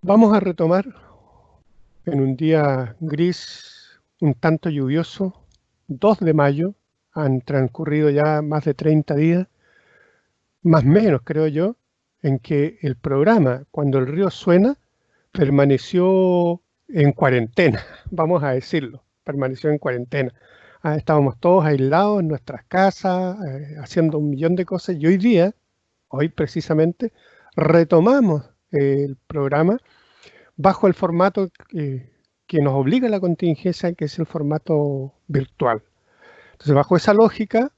Vamos a retomar en un día gris, un tanto lluvioso, 2 de mayo, han transcurrido ya más de 30 días, más o menos creo yo, en que el programa Cuando el río suena permaneció en cuarentena, vamos a decirlo, permaneció en cuarentena. Estábamos todos aislados en nuestras casas, haciendo un millón de cosas y hoy precisamente, retomamos el programa bajo el formato que nos obliga a la contingencia, que es el formato virtual. Entonces, bajo esa lógica,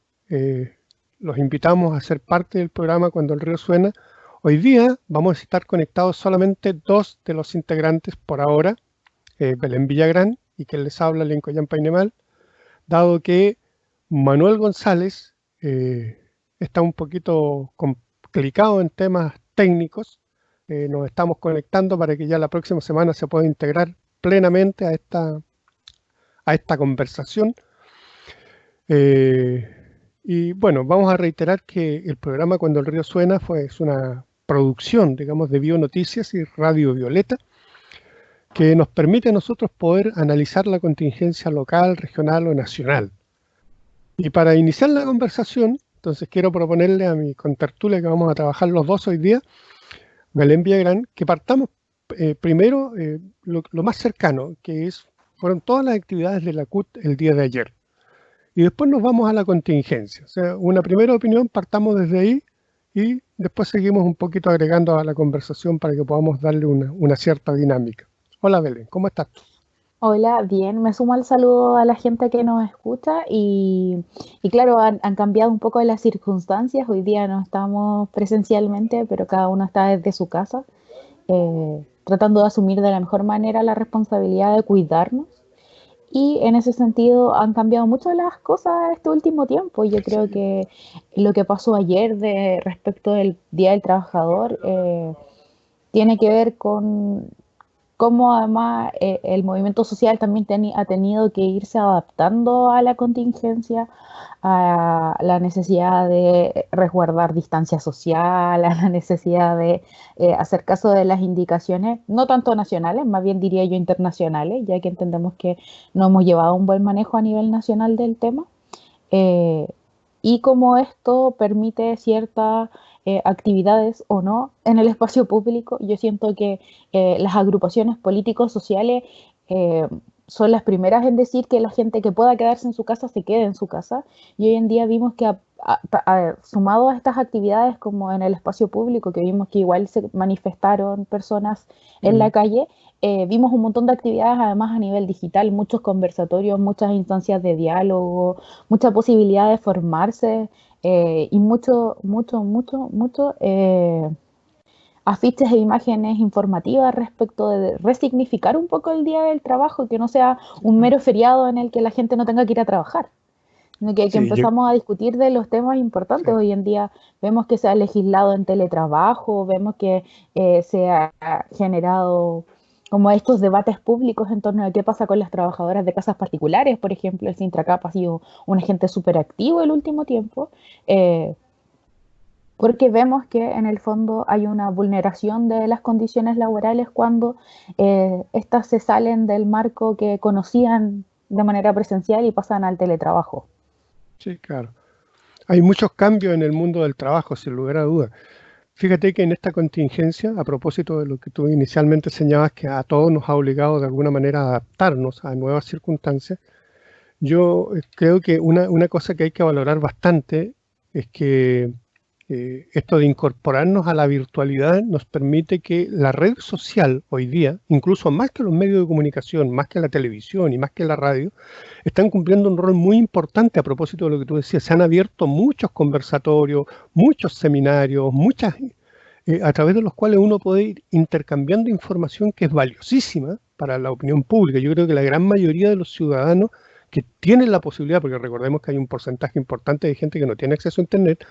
los invitamos a ser parte del programa Cuando el río suena. Hoy día vamos a estar conectados solamente 2 de los integrantes por ahora, Belén Villagrán y quien les habla, Lincoln Painemal, dado que Manuel González está un poquito complicado en temas técnicos. Nos estamos conectando para que ya la próxima semana se pueda integrar plenamente a esta conversación. Y bueno, vamos a reiterar que el programa Cuando el río suena es una producción, digamos, de Bionoticias y Radio Violeta, que nos permite a nosotros poder analizar la contingencia local, regional o nacional. Y para iniciar la conversación, entonces quiero proponerle a mi contertulia, que vamos a trabajar los dos hoy día, Belén Villagrán, que partamos primero lo más cercano, fueron todas las actividades de la CUT el día de ayer. Y después nos vamos a la contingencia. O sea, una primera opinión, partamos desde ahí y después seguimos un poquito agregando a la conversación para que podamos darle una cierta dinámica. Hola Belén, ¿cómo estás tú? Hola, bien, me sumo al saludo a la gente que nos escucha y claro, han cambiado un poco las circunstancias. Hoy día no estamos presencialmente, pero cada uno está desde su casa, tratando de asumir de la mejor manera la responsabilidad de cuidarnos. Y en ese sentido han cambiado mucho las cosas este último tiempo. Yo creo Sí, que lo que pasó ayer respecto del Día del Trabajador tiene que ver con cómo además el movimiento social también ha tenido que irse adaptando a la contingencia, a la necesidad de resguardar distancia social, a la necesidad de hacer caso de las indicaciones, no tanto nacionales, más bien diría yo internacionales, ya que entendemos que no hemos llevado un buen manejo a nivel nacional del tema. Eh, y cómo esto permite ciertas actividades o no en el espacio público. Yo siento que las agrupaciones políticos sociales eh, son las primeras en decir que la gente que pueda quedarse en su casa se quede en su casa. Y hoy en día vimos que sumado a estas actividades como en el espacio público, que vimos que igual se manifestaron personas en la mm, calle, vimos un montón de actividades además a nivel digital, muchos conversatorios, muchas instancias de diálogo, mucha posibilidad de formarse y mucho afiches e imágenes informativas respecto de resignificar un poco el día del trabajo, que no sea un mero feriado en el que la gente no tenga que ir a trabajar, sino que sí, empezamos a discutir de los temas importantes. sí. Hoy en día vemos que se ha legislado en teletrabajo, vemos que se ha generado como estos debates públicos en torno a qué pasa con las trabajadoras de casas particulares, por ejemplo. El Sintracap ha sido un agente súper activo el último tiempo, eh, porque vemos que en el fondo hay una vulneración de las condiciones laborales cuando estas se salen del marco que conocían de manera presencial y pasan al teletrabajo. Sí, claro. Hay muchos cambios en el mundo del trabajo, sin lugar a dudas. Fíjate que en esta contingencia, a propósito de lo que tú inicialmente señalabas, que a todos nos ha obligado de alguna manera a adaptarnos a nuevas circunstancias, yo creo que una cosa que hay que valorar bastante es que esto de incorporarnos a la virtualidad nos permite que la red social hoy día, incluso más que los medios de comunicación, más que la televisión y más que la radio, están cumpliendo un rol muy importante a propósito de lo que tú decías. Se han abierto muchos conversatorios, muchos seminarios, a través de los cuales uno puede ir intercambiando información que es valiosísima para la opinión pública. Yo creo que la gran mayoría de los ciudadanos que tienen la posibilidad, porque recordemos que hay un porcentaje importante de gente que no tiene acceso a Internet,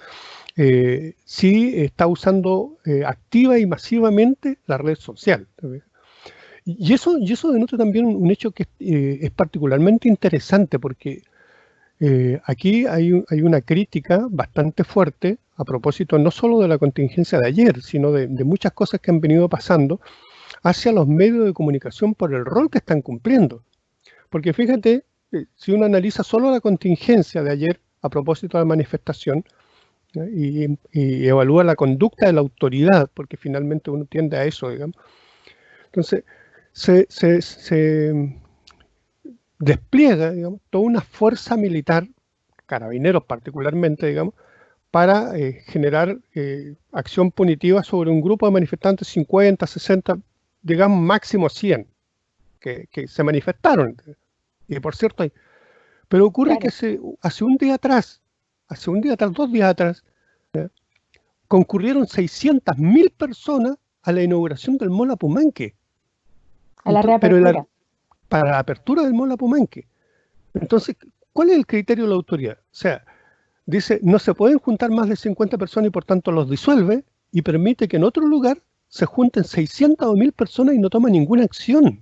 sí está usando activa y masivamente la red social. Y eso denota también un hecho que es particularmente interesante, porque aquí hay una crítica bastante fuerte a propósito no solo de la contingencia de ayer, sino de muchas cosas que han venido pasando hacia los medios de comunicación por el rol que están cumpliendo. Porque fíjate, si uno analiza solo la contingencia de ayer a propósito de la manifestación, y evalúa la conducta de la autoridad, porque finalmente uno tiende a eso, digamos. Entonces, se despliega, digamos, toda una fuerza militar, carabineros particularmente, digamos, para generar acción punitiva sobre un grupo de manifestantes, 50, 60, digamos máximo 100, que se manifestaron. Y por cierto, pero ocurre que hace un día atrás, 2 días atrás, concurrieron 600.000 personas a la inauguración del Mall Apumanque. A la reapertura. Para la apertura del Mall Apumanque. Entonces, ¿cuál es el criterio de la autoridad? O sea, dice, no se pueden juntar más de 50 personas y por tanto los disuelve y permite que en otro lugar se junten 600 o 1.000 personas y no toma ninguna acción.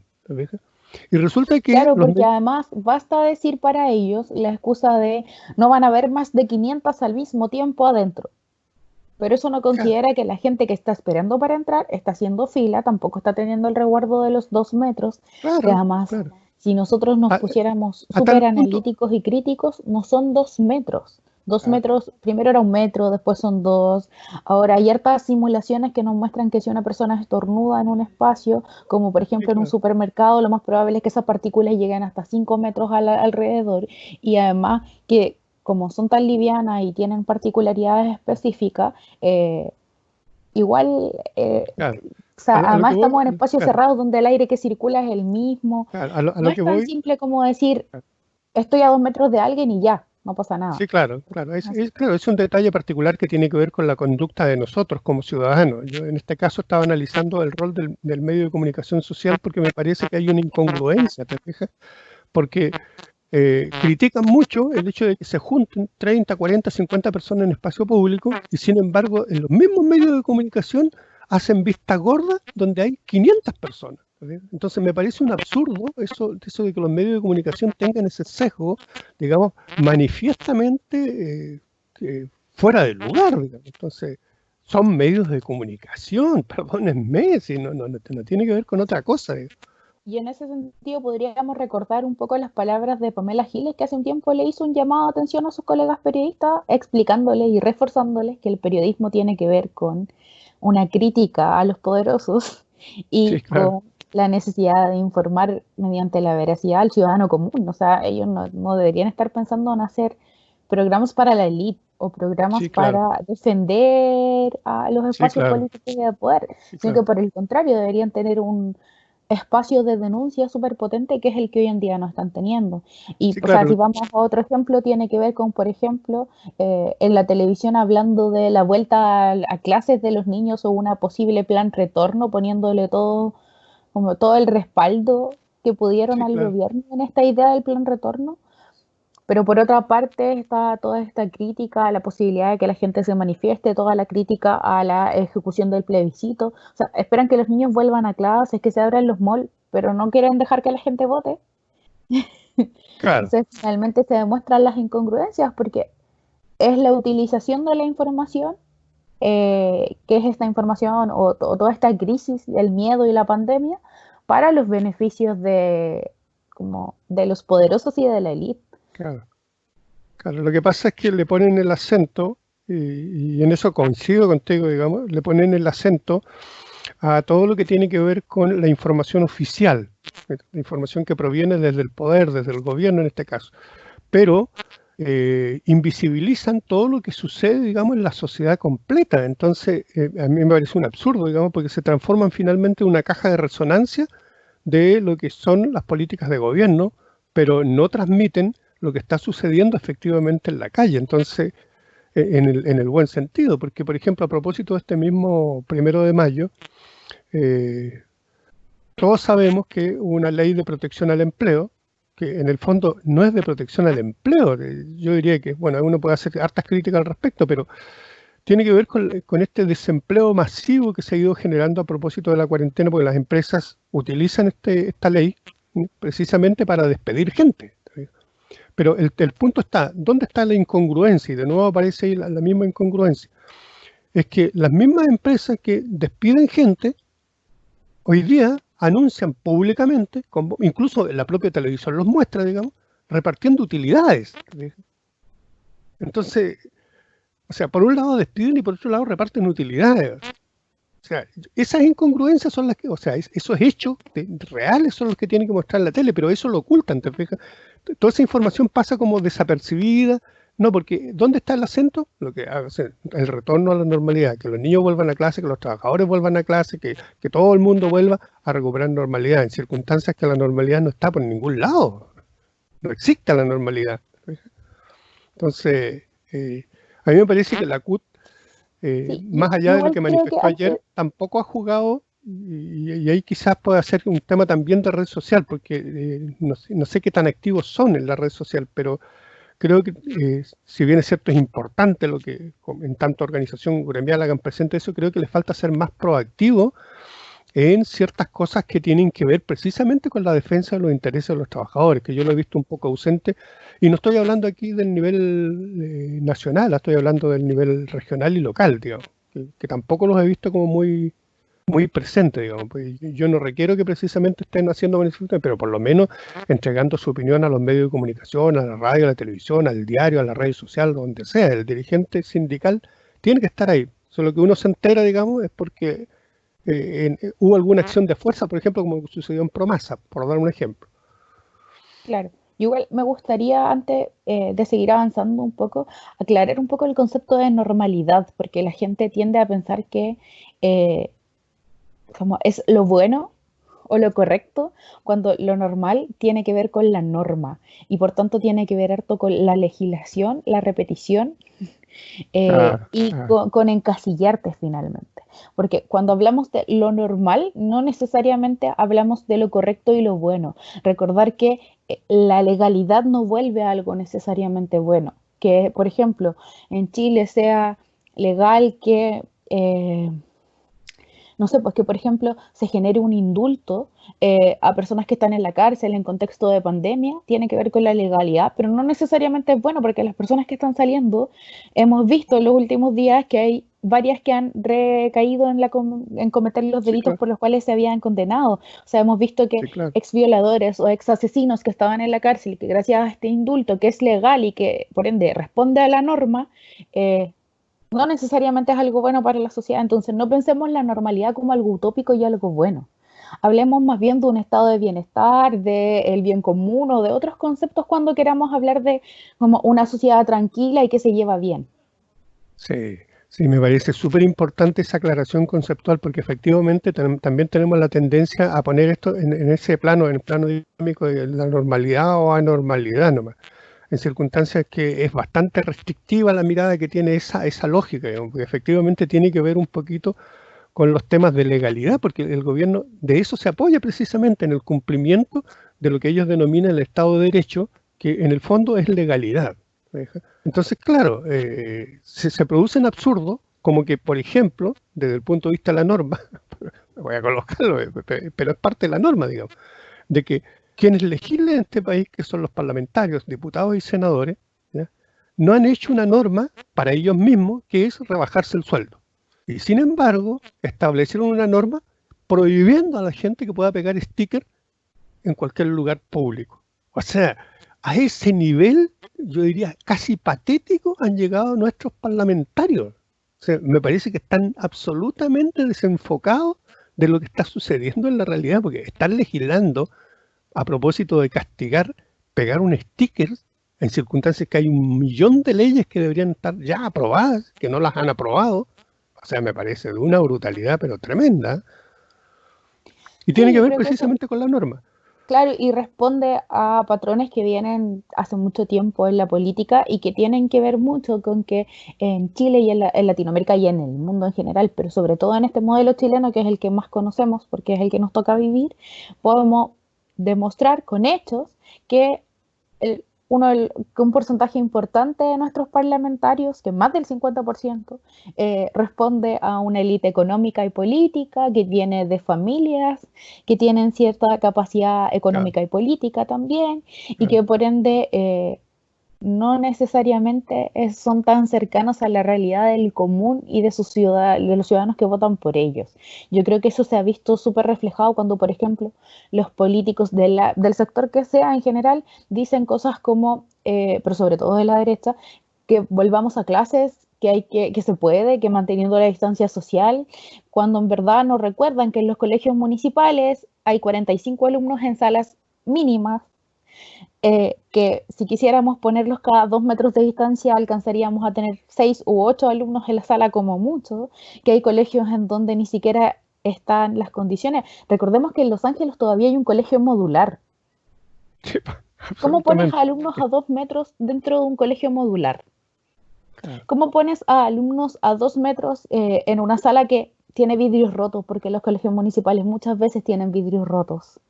Y resulta que... Claro, porque además basta decir para ellos la excusa de no van a haber más de 500 al mismo tiempo adentro. Pero eso no considera que la gente que está esperando para entrar está haciendo fila, tampoco está teniendo el resguardo de los 2 metros. Claro, que además, si nosotros nos pusiéramos súper analíticos y críticos, no son 2 metros. 2 metros, primero era 1 metro, después son 2. Ahora hay hartas simulaciones que nos muestran que si una persona estornuda en un espacio, como por ejemplo en un supermercado, lo más probable es que esas partículas lleguen hasta 5 metros alrededor. Y además que como son tan livianas y tienen particularidades específicas, igual, o sea, además estamos en espacios cerrados donde el aire que circula es el mismo. No es tan simple como decir, estoy a 2 metros de alguien y ya, no pasa nada. Sí, claro. Es un detalle particular que tiene que ver con la conducta de nosotros como ciudadanos. Yo en este caso estaba analizando el rol del medio de comunicación social porque me parece que hay una incongruencia, ¿te fijas? Porque critican mucho el hecho de que se junten 30, 40, 50 personas en espacio público y sin embargo en los mismos medios de comunicación hacen vista gorda donde hay 500 personas. Entonces me parece un absurdo eso de que los medios de comunicación tengan ese sesgo, digamos, manifiestamente fuera de lugar. Digamos. Entonces son medios de comunicación, perdónenme, si no tiene que ver con otra cosa. Y en ese sentido podríamos recordar un poco las palabras de Pamela Giles, que hace un tiempo le hizo un llamado de atención a sus colegas periodistas, explicándoles y reforzándoles que el periodismo tiene que ver con una crítica a los poderosos y con la necesidad de informar mediante la veracidad al ciudadano común. O sea, ellos no deberían estar pensando en hacer programas para la élite o programas para defender a los espacios políticos de poder, sino que por el contrario deberían tener un espacio de denuncia súper potente que es el que hoy en día no están teniendo. Y o sea, si vamos a otro ejemplo, tiene que ver con, por ejemplo, en la televisión hablando de la vuelta a clases de los niños o una posible plan retorno, poniéndole todo el respaldo que pudieron al gobierno en esta idea del plan retorno. Pero por otra parte está toda esta crítica a la posibilidad de que la gente se manifieste, toda la crítica a la ejecución del plebiscito. O sea, esperan que los niños vuelvan a clases, que se abran los malls, pero no quieren dejar que la gente vote. Entonces, finalmente se demuestran las incongruencias porque es la utilización de la información, que es esta información o toda esta crisis del miedo y la pandemia para los beneficios de los poderosos y de la élite. Claro, lo que pasa es que le ponen el acento, y en eso coincido contigo, digamos, le ponen el acento a todo lo que tiene que ver con la información oficial, la información que proviene desde el poder, desde el gobierno en este caso, pero invisibilizan todo lo que sucede, digamos, en la sociedad completa. Entonces, a mí me parece un absurdo, digamos, porque se transforman finalmente en una caja de resonancia de lo que son las políticas de gobierno, pero no transmiten lo que está sucediendo efectivamente en la calle. Entonces, en el buen sentido, porque, por ejemplo, a propósito de este mismo 1 de mayo, todos sabemos que hubo una ley de protección al empleo, que en el fondo no es de protección al empleo. Yo diría que, bueno, uno puede hacer hartas críticas al respecto, pero tiene que ver con este desempleo masivo que se ha ido generando a propósito de la cuarentena, porque las empresas utilizan esta ley precisamente para despedir gente. Pero el punto está, ¿dónde está la incongruencia? Y de nuevo aparece ahí la misma incongruencia. Es que las mismas empresas que despiden gente, hoy día anuncian públicamente, incluso la propia televisión los muestra, digamos, repartiendo utilidades. Entonces, o sea, por un lado despiden y por otro lado reparten utilidades. O sea, esas incongruencias son las que, o sea, esos hechos reales son los que tiene que mostrar la tele, pero eso lo ocultan, ¿te fijas? Toda esa información pasa como desapercibida. No, porque ¿dónde está el acento? Lo que, o sea, el retorno a la normalidad, que los niños vuelvan a clase, que los trabajadores vuelvan a clase, que todo el mundo vuelva a recuperar normalidad, en circunstancias que la normalidad no está por ningún lado. No existe la normalidad. Entonces, a mí me parece que la CUT, Sí, más allá de lo que manifestó ayer, tampoco ha jugado, y ahí quizás pueda ser un tema también de red social, porque no sé qué tan activos son en la red social, pero creo que, si bien es cierto, es importante lo que en tanta organización gremial hagan presente eso, creo que les falta ser más proactivos en ciertas cosas que tienen que ver precisamente con la defensa de los intereses de los trabajadores, que yo lo he visto un poco ausente, y no estoy hablando aquí del nivel nacional, estoy hablando del nivel regional y local, digamos, que tampoco los he visto como muy, muy presentes, digamos. Pues yo no requiero que precisamente estén haciendo manifestaciones, pero por lo menos entregando su opinión a los medios de comunicación, a la radio, a la televisión, al diario, a la red social, donde sea. El dirigente sindical tiene que estar ahí. Solo que uno se entera, digamos, es porque hubo alguna acción de fuerza, por ejemplo, como sucedió en Promasa, por dar un ejemplo. claro. Igual me gustaría, antes de seguir avanzando un poco, aclarar un poco el concepto de normalidad, porque la gente tiende a pensar que eh, como es lo bueno o lo correcto, cuando lo normal tiene que ver con la norma y por tanto tiene que ver harto con la legislación, la repetición Claro, y con encasillarte finalmente. Porque cuando hablamos de lo normal, no necesariamente hablamos de lo correcto y lo bueno. Recordar que la legalidad no vuelve a algo necesariamente bueno. Que, por ejemplo, en Chile sea legal que no sé, pues que por ejemplo se genere un indulto a personas que están en la cárcel en contexto de pandemia, tiene que ver con la legalidad, pero no necesariamente es bueno porque las personas que están saliendo, hemos visto en los últimos días que hay varias que han recaído en cometer los sí, delitos claro, por los cuales se habían condenado. O sea, hemos visto que sí, claro. ex violadores o ex asesinos que estaban en la cárcel, que gracias a este indulto que es legal y que por ende responde a la norma, no necesariamente es algo bueno para la sociedad, entonces no pensemos la normalidad como algo utópico y algo bueno. Hablemos más bien de un estado de bienestar, del bien común o de otros conceptos cuando queramos hablar de como una sociedad tranquila y que se lleva bien. Sí, sí, me parece súper importante esa aclaración conceptual, porque efectivamente también tenemos la tendencia a poner esto en ese plano, en el plano dinámico de la normalidad o anormalidad nomás, en circunstancias que es bastante restrictiva la mirada que tiene esa lógica, digamos, porque efectivamente tiene que ver un poquito con los temas de legalidad, porque el gobierno de eso se apoya precisamente en el cumplimiento de lo que ellos denominan el Estado de Derecho, que en el fondo es legalidad. Entonces, claro, se producen absurdos, como que, por ejemplo, desde el punto de vista de la norma, me voy a colocarlo, pero es parte de la norma, digamos, de que quienes legislan en este país, que son los parlamentarios, diputados y senadores, ¿ya?, no han hecho una norma para ellos mismos que es rebajarse el sueldo. Y sin embargo, establecieron una norma prohibiendo a la gente que pueda pegar sticker en cualquier lugar público. O sea, a ese nivel, yo diría casi patético, han llegado nuestros parlamentarios. O sea, me parece que están absolutamente desenfocados de lo que está sucediendo en la realidad, porque están legislando a propósito de castigar, pegar un sticker en circunstancias que hay un millón de leyes que deberían estar ya aprobadas, que no las han aprobado. O sea, me parece de una brutalidad, pero tremenda. Y tiene Sí, que yo ver creo que eso, precisamente con la norma. claro, y responde a patrones que vienen hace mucho tiempo en la política y que tienen que ver mucho con que en Chile y en Latinoamérica y en el mundo en general, pero sobre todo en este modelo chileno, que es el que más conocemos porque es el que nos toca vivir, podemos demostrar con hechos que que un porcentaje importante de nuestros parlamentarios, que más del 50%, responde a una élite económica y política que viene de familias que tienen cierta capacidad Claro, económica y política también, y claro. que por ende no necesariamente son tan cercanos a la realidad del común y de, de los ciudadanos que votan por ellos. Yo creo que eso se ha visto súper reflejado cuando, por ejemplo, los políticos del sector que sea en general dicen cosas como, pero sobre todo de la derecha, que volvamos a clases, que se puede, que manteniendo la distancia social, cuando en verdad nos recuerdan que en los colegios municipales hay 45 alumnos en salas mínimas, que si quisiéramos ponerlos cada 2 metros de distancia alcanzaríamos a tener 6 u 8 alumnos en la sala como mucho, que hay colegios en donde ni siquiera están las condiciones. Recordemos que en Los Ángeles todavía hay un colegio modular. Sí, ¿Cómo pones absolutamente. a alumnos a 2 metros dentro de un colegio modular? Claro, ¿Cómo pones a alumnos a 2 metros en una sala que tiene vidrios rotos? Porque los colegios municipales muchas veces tienen vidrios rotos.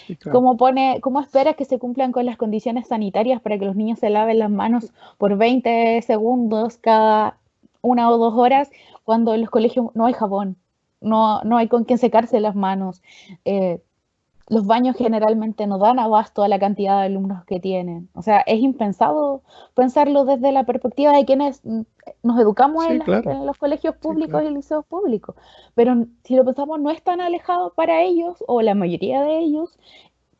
sí, claro. ¿Cómo esperas que se cumplan con las condiciones sanitarias para que los niños se laven las manos por 20 segundos cada 1 o 2 horas cuando en los colegios no hay jabón, no hay con quién secarse las manos? Eh, los baños generalmente no dan abasto a la cantidad de alumnos que tienen. O sea, es impensado pensarlo desde la perspectiva de quienes nos educamos Sí, claro. en los colegios Sí, públicos claro. y liceos públicos. Pero si lo pensamos, no es tan alejado para ellos, o la mayoría de ellos,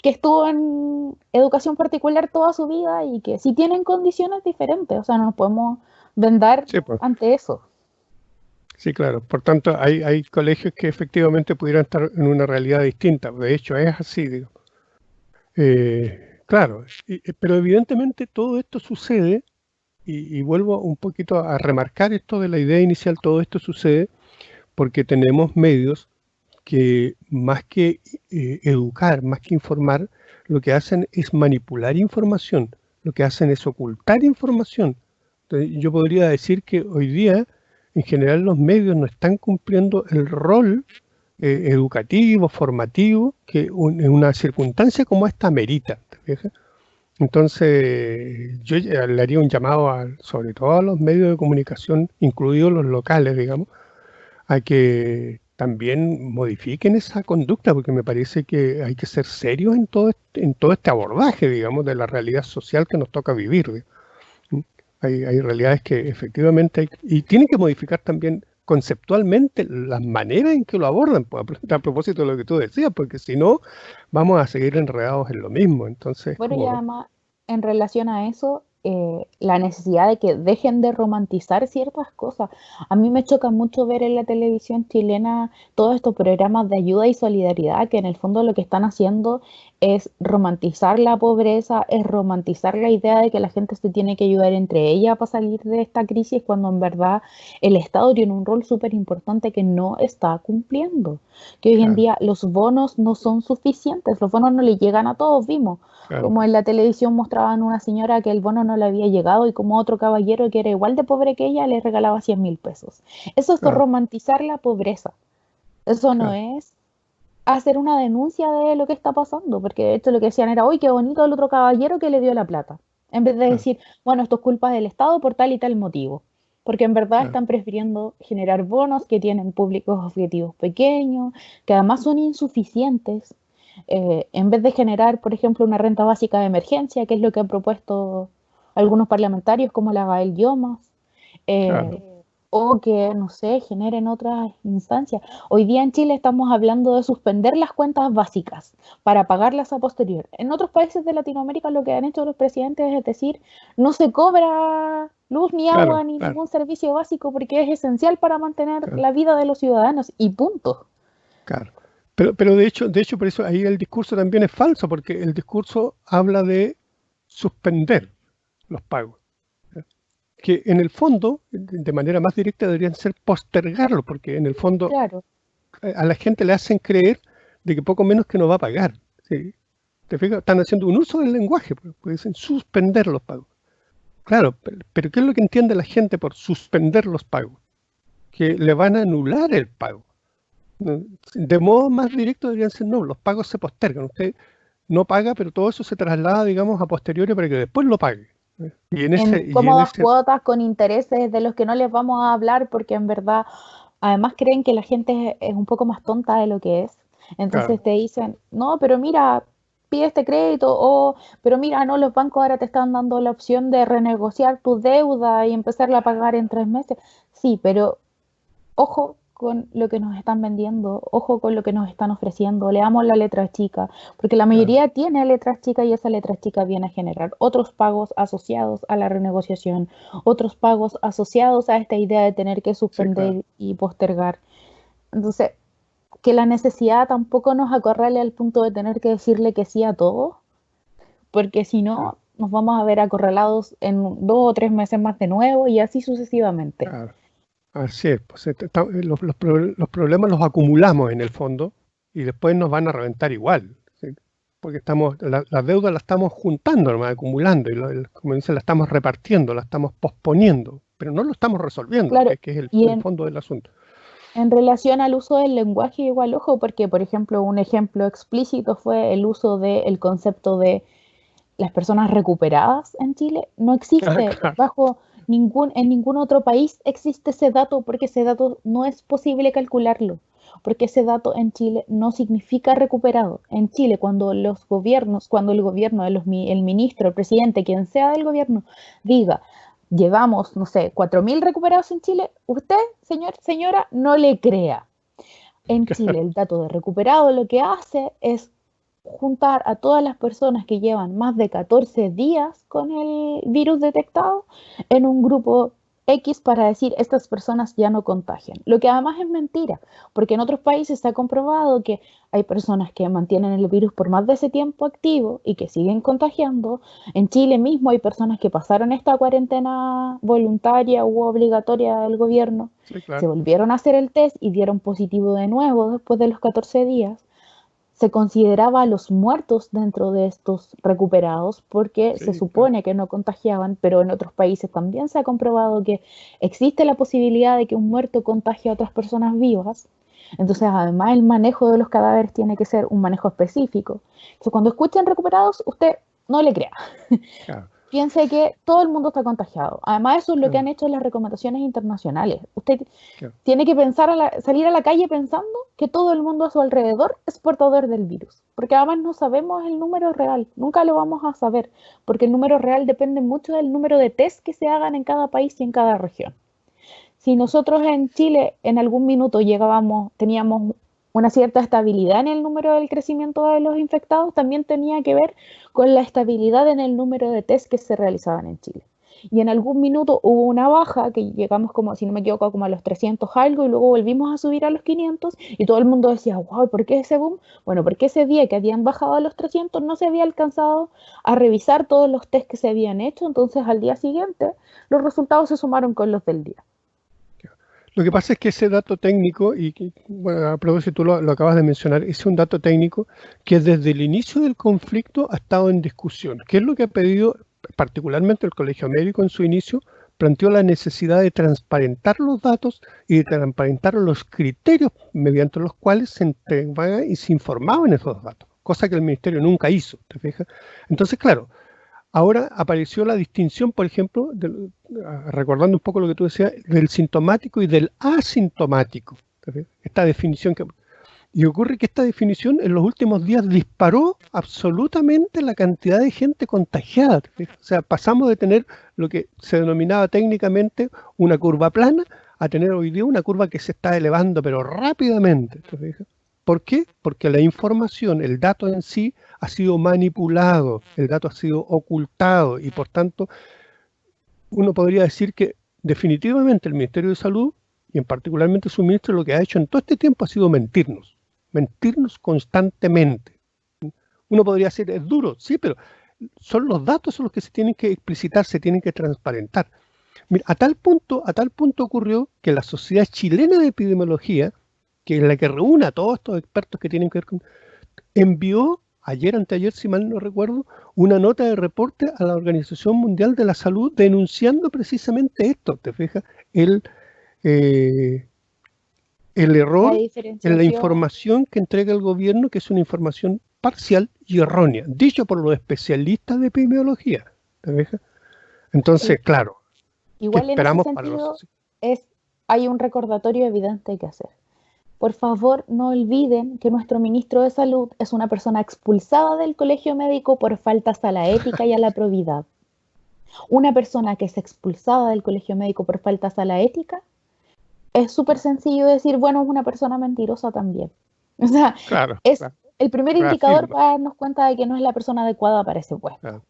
que estuvo en educación particular toda su vida y que sí tienen condiciones diferentes. O sea, no nos podemos vendar Sí, pues. ante eso. Sí, claro. Por tanto, hay colegios que efectivamente pudieran estar en una realidad distinta. De hecho, es así, digo. Claro, pero evidentemente todo esto sucede, y vuelvo un poquito a remarcar esto de la idea inicial, todo esto sucede porque tenemos medios que más que educar, más que informar, lo que hacen es manipular información, lo que hacen es ocultar información. Entonces, yo podría decir que hoy día, en general, los medios no están cumpliendo el rol educativo, formativo, que en una circunstancia como esta merita. ¿Te fijas? Entonces, yo ya le haría un llamado sobre todo a los medios de comunicación, incluidos los locales, digamos, a que también modifiquen esa conducta, porque me parece que hay que ser serios en todo este abordaje, digamos, de la realidad social que nos toca vivir. ¿Mm? Hay realidades que efectivamente y tienen que modificar también conceptualmente las maneras en que lo abordan, pues, a propósito de lo que tú decías, porque si no, vamos a seguir enredados en lo mismo. Entonces, Bueno, y como, además, en relación a eso, la necesidad de que dejen de romantizar ciertas cosas. A mí me choca mucho ver en la televisión chilena todos estos programas de ayuda y solidaridad que en el fondo lo que están haciendo es romantizar la pobreza, es romantizar la idea de que la gente se tiene que ayudar entre ella para salir de esta crisis, cuando en verdad el Estado tiene un rol súper importante que no está cumpliendo. Que hoy en claro, día los bonos no son suficientes, los bonos no le llegan a todos, vimos claro, como en la televisión mostraban una señora que el bono no le había llegado y como otro caballero que era igual de pobre que ella le regalaba 100.000 pesos. Eso es claro, romantizar la pobreza. Eso no claro, es hacer una denuncia de lo que está pasando, porque de hecho lo que decían era, uy, qué bonito el otro caballero que le dio la plata. En vez de claro, decir, bueno, esto es culpa del Estado por tal y tal motivo. Porque en verdad claro, están prefiriendo generar bonos que tienen públicos objetivos pequeños, que además son insuficientes, en vez de generar, por ejemplo, una renta básica de emergencia, que es lo que han propuesto algunos parlamentarios como la Gael Llomas, claro, o que, no sé, generen otras instancias. Hoy día en Chile estamos hablando de suspender las cuentas básicas para pagarlas a posterior. En otros países de Latinoamérica lo que han hecho los presidentes es decir, no se cobra luz ni agua claro, ni claro, ningún servicio básico porque es esencial para mantener claro. la vida de los ciudadanos y punto. Claro. Pero de hecho, por eso ahí el discurso también es falso, porque el discurso habla de suspender los pagos, ¿ya? Que en el fondo, de manera más directa, deberían ser postergarlos, porque en el fondo Claro. a la gente le hacen creer de que poco menos que no va a pagar. ¿Sí? ¿Te fijas? Están haciendo un uso del lenguaje, pues dicen suspender los pagos. Claro, pero ¿qué es lo que entiende la gente por suspender los pagos? Que le van a anular el pago. ¿No? De modo más directo deberían ser, no, los pagos se postergan. Usted no paga, pero todo eso se traslada, digamos, a posteriori para que después lo pague. ¿Eh? En Y en cómodas ese, cuotas con intereses de los que no les vamos a hablar porque en verdad además creen que la gente es un poco más tonta de lo que es. claro, Entonces te dicen, no, pero mira, pide este crédito, pero mira, no, los bancos ahora te están dando la opción de renegociar tu deuda y empezarla a pagar en 3 meses. Sí, pero ojo con lo que nos están vendiendo, ojo con lo que nos están ofreciendo, leamos la letra chica, porque la mayoría tiene letras chicas y esa letra chica viene a generar otros pagos asociados a la renegociación, otros pagos asociados a esta idea de tener que suspender y postergar. Entonces, que la necesidad tampoco nos acorrale al punto de tener que decirle que sí a todo, porque si no, nos vamos a ver acorralados en 2 o 3 meses más de nuevo y así sucesivamente. Así es, pues, los problemas los acumulamos en el fondo y después nos van a reventar igual, ¿sí? Porque las deudas las estamos juntando, nomás, acumulando, y como dicen, la estamos repartiendo, la estamos posponiendo, pero no lo estamos resolviendo, Claro, que es y el fondo del asunto. en relación al uso del lenguaje, igual ojo, porque por ejemplo, un ejemplo explícito fue el uso del concepto de las personas recuperadas en Chile. No existe en ningún otro país existe ese dato, porque ese dato no es posible calcularlo, porque ese dato en Chile no significa recuperado. En Chile, cuando el gobierno, el ministro, el presidente, quien sea del gobierno, diga, llevamos, no sé, 4.000 recuperados en Chile, usted, señora, no le crea. En Chile, el dato de recuperado lo que hace es juntar a todas las personas que llevan más de 14 días con el virus detectado en un grupo X para decir estas personas ya no contagian. Lo que además es mentira, porque en otros países se ha comprobado que hay personas que mantienen el virus por más de ese tiempo activo y que siguen contagiando. En Chile mismo hay personas que pasaron esta cuarentena voluntaria u obligatoria del gobierno, se volvieron a hacer el test y dieron positivo de nuevo después de los 14 días. Se consideraba a los muertos dentro de estos recuperados porque se supone que no contagiaban, pero en otros países también se ha comprobado que existe la posibilidad de que un muerto contagie a otras personas vivas. Entonces, además, el manejo de los cadáveres tiene que ser un manejo específico. Entonces, cuando escuchen recuperados, usted no le crea. Piense que todo el mundo está contagiado. Además, eso es lo que han hecho las recomendaciones internacionales. Usted tiene que salir a la calle pensando que todo el mundo a su alrededor es portador del virus. Porque además no sabemos el número real. Nunca lo vamos a saber. Porque el número real depende mucho del número de test que se hagan en cada país y en cada región. Si nosotros en Chile en algún minuto teníamos una cierta estabilidad en el número del crecimiento de los infectados, también tenía que ver con la estabilidad en el número de test que se realizaban en Chile. Y en algún minuto hubo una baja, que llegamos como, si no me equivoco, como a los 300 algo, y luego volvimos a subir a los 500, y todo el mundo decía, wow, ¿por qué ese boom? Bueno, porque ese día que habían bajado a los 300 no se había alcanzado a revisar todos los test que se habían hecho, entonces al día siguiente los resultados se sumaron con los del día. Lo que pasa es que ese dato técnico, bueno, a propósito tú lo acabas de mencionar, es un dato técnico que desde el inicio del conflicto ha estado en discusión. ¿Qué es lo que ha pedido particularmente el Colegio Médico en su inicio? Planteó la necesidad de transparentar los datos y de transparentar los criterios mediante los cuales se entregaban y se informaban esos datos, cosa que el Ministerio nunca hizo, ¿te fijas? Entonces, claro, ahora apareció la distinción, por ejemplo, recordando un poco lo que tú decías, del sintomático y del asintomático. Esta definición y ocurre que esta definición en los últimos días disparó absolutamente la cantidad de gente contagiada. O sea, pasamos de tener lo que se denominaba técnicamente una curva plana a tener hoy día una curva que se está elevando, pero rápidamente. ¿Por qué? Porque la información, el dato en sí, ha sido manipulado, el dato ha sido ocultado y por tanto uno podría decir que definitivamente el Ministerio de Salud y en particularmente su ministro lo que ha hecho en todo este tiempo ha sido mentirnos constantemente. Uno podría decir, es duro, sí, pero son los datos los que se tienen que explicitar, se tienen que transparentar. Mira, a tal punto ocurrió que la Sociedad Chilena de Epidemiología, que es la que reúne a todos estos expertos que tienen que ver con, envió anteayer, si mal no recuerdo, una nota de reporte a la Organización Mundial de la Salud denunciando precisamente esto, ¿te fijas? El error en la información que entrega el gobierno, que es una información parcial y errónea, dicho por los especialistas de epidemiología, ¿te fijas? Entonces, claro, igual en ese sentido hay un recordatorio evidente que hacer. por favor no olviden que nuestro ministro de Salud es una persona expulsada del colegio médico por faltas a la ética y a la probidad. Una persona que es expulsada del colegio médico por faltas a la ética, es súper sencillo decir, bueno, es una persona mentirosa también. O sea, Claro, es claro. el primer indicador para darnos cuenta de que no es la persona adecuada para ese puesto. Claro.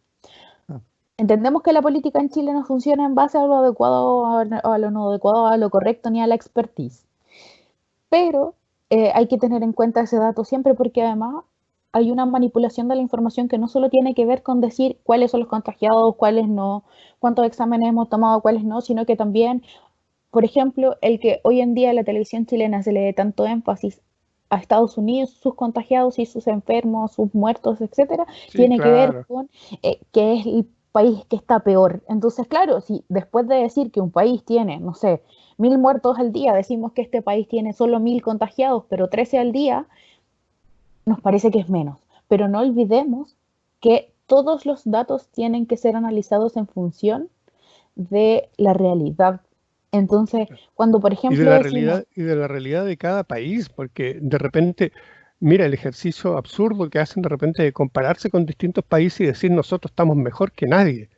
Entendemos que la política en Chile no funciona en base a lo adecuado, a lo no adecuado, a lo correcto, ni a la expertise. Pero hay que tener en cuenta ese dato siempre porque además hay una manipulación de la información que no solo tiene que ver con decir cuáles son los contagiados, cuáles no, cuántos exámenes hemos tomado, cuáles no, sino que también, por ejemplo, el que hoy en día en la televisión chilena se le dé tanto énfasis a Estados Unidos, sus contagiados y sus enfermos, sus muertos, etcétera, Sí, tiene que ver claro. con que es el país que está peor. Entonces, claro, si después de decir que un país tiene, no sé, 1000 muertos al día, decimos que este país tiene solo 1000 contagiados, pero 13 al día, nos parece que es menos. Pero no olvidemos que todos los datos tienen que ser analizados en función de la realidad. Entonces, cuando por ejemplo decimos, Y de la realidad de cada país, porque de repente, mira el ejercicio absurdo que hacen de repente de compararse con distintos países y decir nosotros estamos mejor que nadie,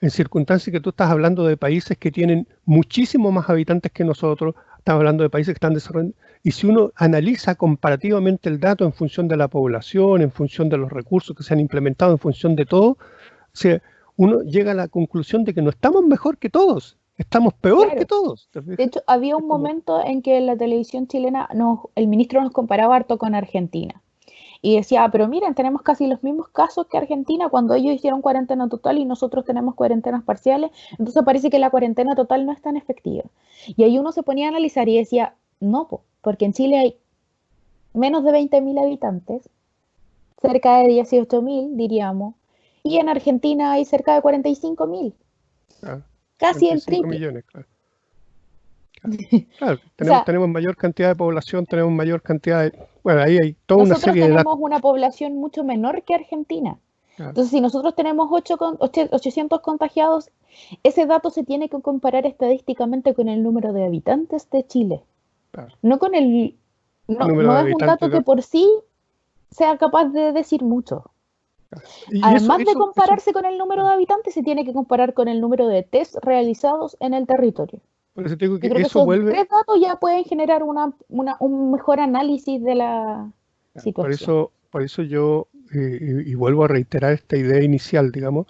en circunstancias que tú estás hablando de países que tienen muchísimo más habitantes que nosotros, estás hablando de países que están desarrollando, y si uno analiza comparativamente el dato en función de la población, en función de los recursos que se han implementado, en función de todo, o sea, uno llega a la conclusión de que no estamos mejor que todos, estamos peor que claro, todos, ¿te de fijas? hecho había Es un como, momento en que la televisión chilena, el ministro nos comparaba harto con Argentina. Y decía, pero miren, tenemos casi los mismos casos que Argentina cuando ellos hicieron cuarentena total y nosotros tenemos cuarentenas parciales. Entonces parece que la cuarentena total no es tan efectiva. Y ahí uno se ponía a analizar y decía, no, porque en Chile hay menos de 20.000 habitantes, cerca de 18.000, diríamos, y en Argentina hay cerca de 45.000, ah, casi el 45 triple. millones, claro. Claro, O sea, tenemos mayor cantidad de población, tenemos mayor cantidad de... Bueno, ahí hay toda una nosotros serie de tenemos datos. una población mucho menor que Argentina. Claro, Entonces, si nosotros tenemos 800 contagiados, ese dato se tiene que comparar estadísticamente con el número de habitantes de Chile. claro. No con el, no, Número no de es un dato habitantes. que por sí sea capaz de decir mucho. Y Además de compararse con el número de habitantes, se tiene que comparar con el número de test realizados en el territorio. por eso te digo Yo que creo que eso esos vuelve, tres datos ya pueden generar un mejor análisis de la situación. por eso yo, y vuelvo a reiterar esta idea inicial, digamos,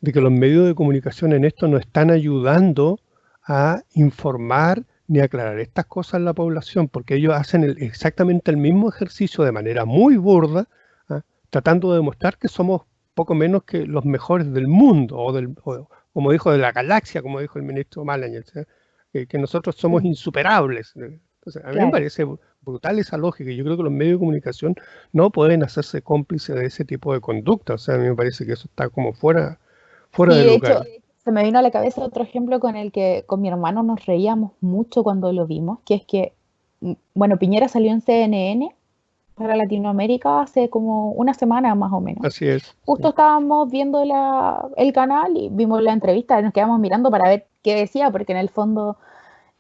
de que los medios de comunicación en esto no están ayudando a informar ni aclarar estas cosas en la población, porque ellos hacen exactamente el mismo ejercicio de manera muy burda, ¿ah? Tratando de demostrar que somos poco menos que los mejores del mundo, como dijo, de la galaxia, como dijo el ministro Malañez, ¿eh? Que nosotros somos Sí, insuperables. Entonces, a mí me claro. parece brutal esa lógica, y yo creo que los medios de comunicación no pueden hacerse cómplices de ese tipo de conducta, o sea, a mí me parece que eso está como fuera de Sí, de lugar. hecho, se me vino a la cabeza otro ejemplo con el que con mi hermano nos reíamos mucho cuando lo vimos, que es que, bueno, Piñera salió en CNN para Latinoamérica hace como una semana más o menos. Así es. Justo Sí. estábamos viendo el canal y vimos la entrevista y nos quedamos mirando para ver qué decía, porque en el fondo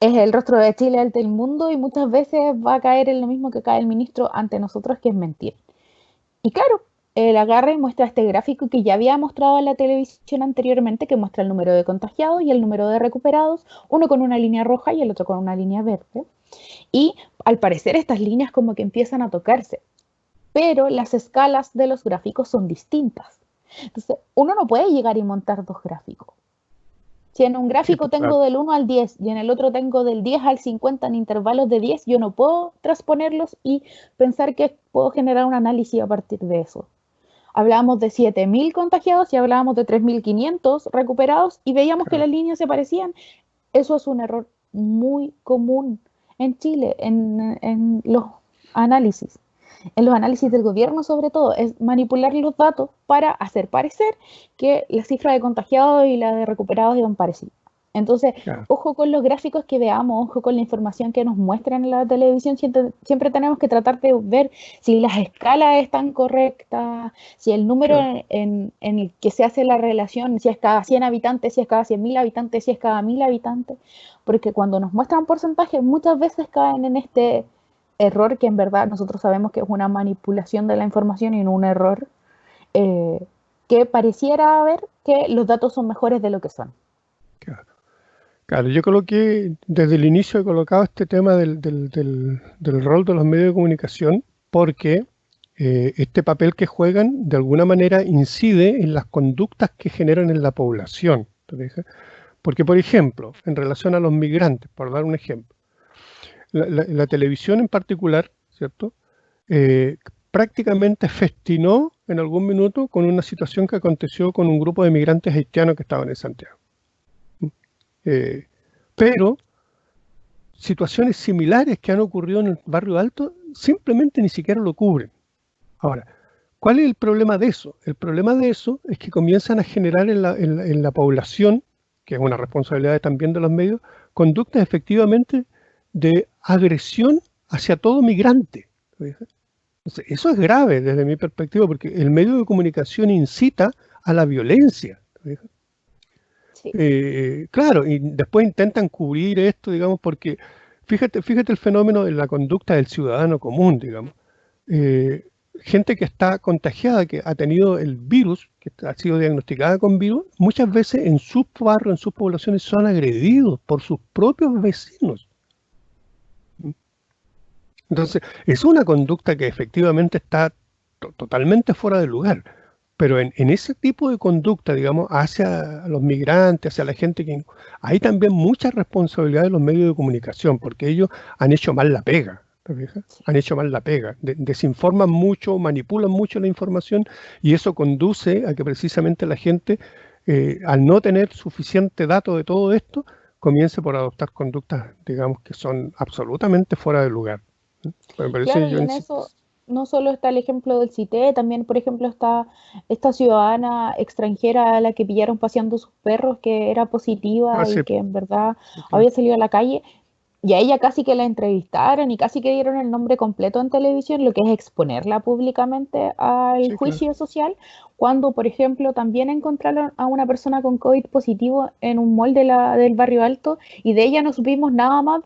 es el rostro de Chile ante el mundo y muchas veces va a caer en lo mismo que cae el ministro ante nosotros, que es mentir. Y claro, el agarre muestra este gráfico que ya había mostrado en la televisión anteriormente, que muestra el número de contagiados y el número de recuperados, uno con una línea roja y el otro con una línea verde. Y al parecer estas líneas como que empiezan a tocarse, pero las escalas de los gráficos son distintas. Entonces, uno no puede llegar y montar dos gráficos. Si en un Sí, gráfico pues, tengo del 1 al 10 y en el otro tengo del 10 al 50 en intervalos de 10, yo no puedo transponerlos y pensar que puedo generar un análisis a partir de eso. Hablábamos de 7.000 contagiados y hablábamos de 3.500 recuperados y veíamos que claro. las líneas se parecían. Eso es un error muy común en Chile, en los análisis. En los análisis del gobierno, sobre todo, es manipular los datos para hacer parecer que la cifra de contagiados y la de recuperados iban parecidas. Entonces, Claro. ojo con los gráficos que veamos, ojo con la información que nos muestran en la televisión. Siempre tenemos que tratar de ver si las escalas están correctas, si el número Claro. en el que se hace la relación, si es cada 100 habitantes, si es cada 100.000 habitantes, si es cada 1.000 habitantes, porque cuando nos muestran porcentajes muchas veces caen en este error que en verdad nosotros sabemos que es una manipulación de la información y no un error, que pareciera ver que los datos son mejores de lo que son. Claro. Claro, yo coloqué, desde el inicio he colocado este tema del rol de los medios de comunicación porque este papel que juegan de alguna manera incide en las conductas que generan en la población. ¿Te fijas? Porque, por ejemplo, en relación a los migrantes, por dar un ejemplo, la televisión en particular, ¿cierto? Prácticamente festinó en algún minuto con una situación que aconteció con un grupo de migrantes haitianos que estaban en Santiago. Pero situaciones similares que han ocurrido en el Barrio Alto simplemente ni siquiera lo cubren. Ahora, ¿cuál es el problema de eso? El problema de eso es que comienzan a generar en la población, que es una responsabilidad también de los medios, conductas efectivamente de agresión hacia todo migrante. Entonces, eso es grave desde mi perspectiva porque el medio de comunicación incita a la violencia. Sí. Claro, y después intentan cubrir esto, digamos, porque fíjate el fenómeno de la conducta del ciudadano común, digamos. Gente que está contagiada, que ha tenido el virus, que ha sido diagnosticada con virus, muchas veces en sus barrios, en sus poblaciones, son agredidos por sus propios vecinos. Entonces, es una conducta que efectivamente está totalmente fuera de lugar. Pero en ese tipo de conducta, digamos, hacia los migrantes, hacia la gente que... Hay también mucha responsabilidad de los medios de comunicación, porque ellos han hecho mal la pega, ¿te fijas? Han hecho mal la pega. Desinforman mucho, manipulan mucho la información y eso conduce a que precisamente la gente, al no tener suficiente dato de todo esto, comience por adoptar conductas, digamos, que son absolutamente fuera de lugar. Me Claro, parece, y en eso no solo está el ejemplo del CITE, también, por ejemplo, está esta ciudadana extranjera a la que pillaron paseando sus perros, que era positiva y sí, que en verdad sí, claro. había salido a la calle, y a ella casi que la entrevistaron y casi que dieron el nombre completo en televisión, lo que es exponerla públicamente al Sí, claro. juicio social, cuando, por ejemplo, también encontraron a una persona con COVID positivo en un mall del Barrio Alto, y de ella no supimos nada más.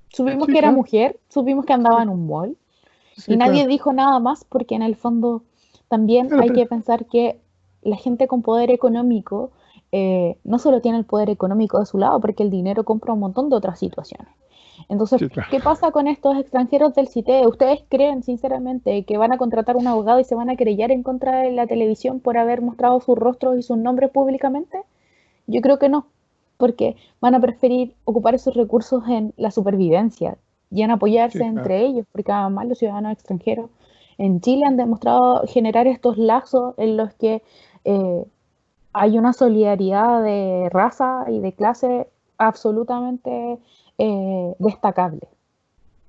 Supimos Sí, que era claro. mujer, supimos que andaba Sí, en un mall y sí, claro. nadie dijo nada más porque en el fondo también Claro, hay pero, que pensar que la gente con poder económico no solo tiene el poder económico de su lado porque el dinero compra un montón de otras situaciones. Entonces, sí, claro. ¿qué pasa con estos extranjeros del CITE? ¿Ustedes creen sinceramente que van a contratar un abogado y se van a querellar en contra de la televisión por haber mostrado sus rostros y sus nombres públicamente? Yo creo que no, porque van a preferir ocupar esos recursos en la supervivencia y en apoyarse Sí, claro. entre ellos, porque además los ciudadanos extranjeros en Chile han demostrado generar estos lazos en los que eh, hay una solidaridad de raza y de clase absolutamente destacable.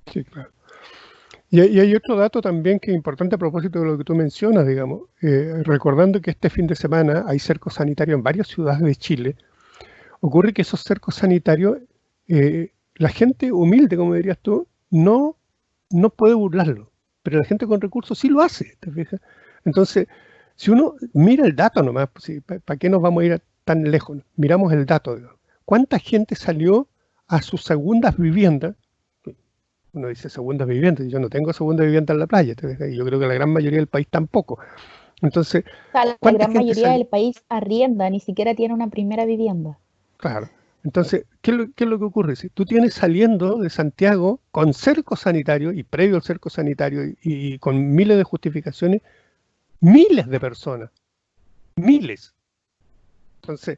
Sí, claro. Y hay otro dato también que es importante a propósito de lo que tú mencionas, digamos, recordando que este fin de semana hay cercos sanitarios en varias ciudades de Chile. Ocurre que esos cercos sanitarios, la gente humilde, como dirías tú, no puede burlarlo, pero la gente con recursos sí lo hace, ¿te fijas? Entonces, si uno mira el dato nomás, pues, ¿para qué nos vamos a ir tan lejos? Miramos el dato, digamos. ¿Cuánta gente salió a sus segundas viviendas? Uno dice segundas viviendas, yo no tengo segunda vivienda en la playa, ¿te fijas? Y yo creo que la gran mayoría del país tampoco. Entonces, O sea, la ¿cuánta gran gente mayoría salió? del país arrienda, ni siquiera tiene una primera vivienda. Claro. Entonces, qué es lo que ocurre? Si tú tienes saliendo de Santiago con cerco sanitario y previo al cerco sanitario y con miles de justificaciones, miles de personas, miles. Entonces,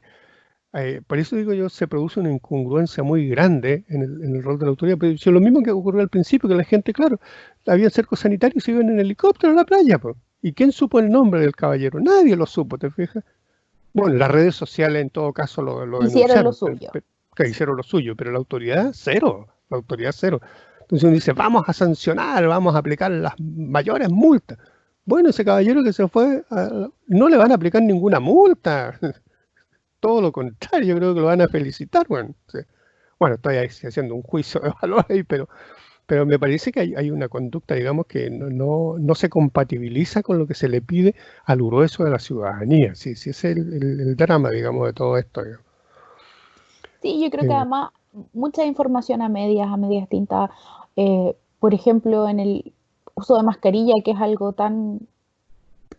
por eso digo yo, se produce una incongruencia muy grande en el rol de la autoridad. Pero es lo mismo que ocurrió al principio, que la gente, claro, había cercos sanitarios y se iban en helicóptero a la playa, pues. ¿Y quién supo el nombre del caballero? Nadie lo supo, ¿te fijas? Bueno, las redes sociales en todo caso lo Hicieron lo denunciaron, suyo. que hicieron lo suyo, pero la autoridad cero, la autoridad cero. Entonces uno dice, vamos a sancionar, vamos a aplicar las mayores multas. Bueno, ese caballero que se fue, no le van a aplicar ninguna multa, todo lo contrario, yo creo que lo van a felicitar. Bueno, sí. Bueno, estoy ahí haciendo un juicio de valor ahí, pero me parece que hay una conducta, digamos, que no se compatibiliza con lo que se le pide al grueso de la ciudadanía. Sí, sí, ese es el drama, digamos, de todo esto, digamos. Sí, yo creo que Eh, además mucha información a medias tintas. por ejemplo, en el uso de mascarilla, que es algo tan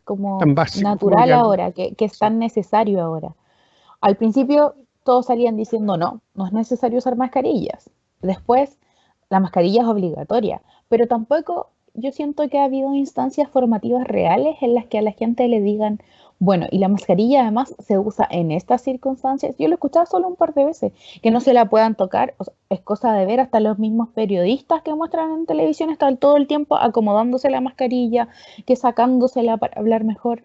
como Tan básico, como natural que algo. ahora, que es Sí, tan necesario ahora. Al principio todos salían diciendo no, no es necesario usar mascarillas. Después la mascarilla es obligatoria, pero tampoco yo siento que ha habido instancias formativas reales en las que a la gente le digan, bueno, y la mascarilla además se usa en estas circunstancias. Yo lo he escuchado solo un par de veces, que no se la puedan tocar, o sea, es cosa de ver hasta los mismos periodistas que muestran en televisión, están todo el tiempo acomodándose la mascarilla, que sacándosela para hablar mejor.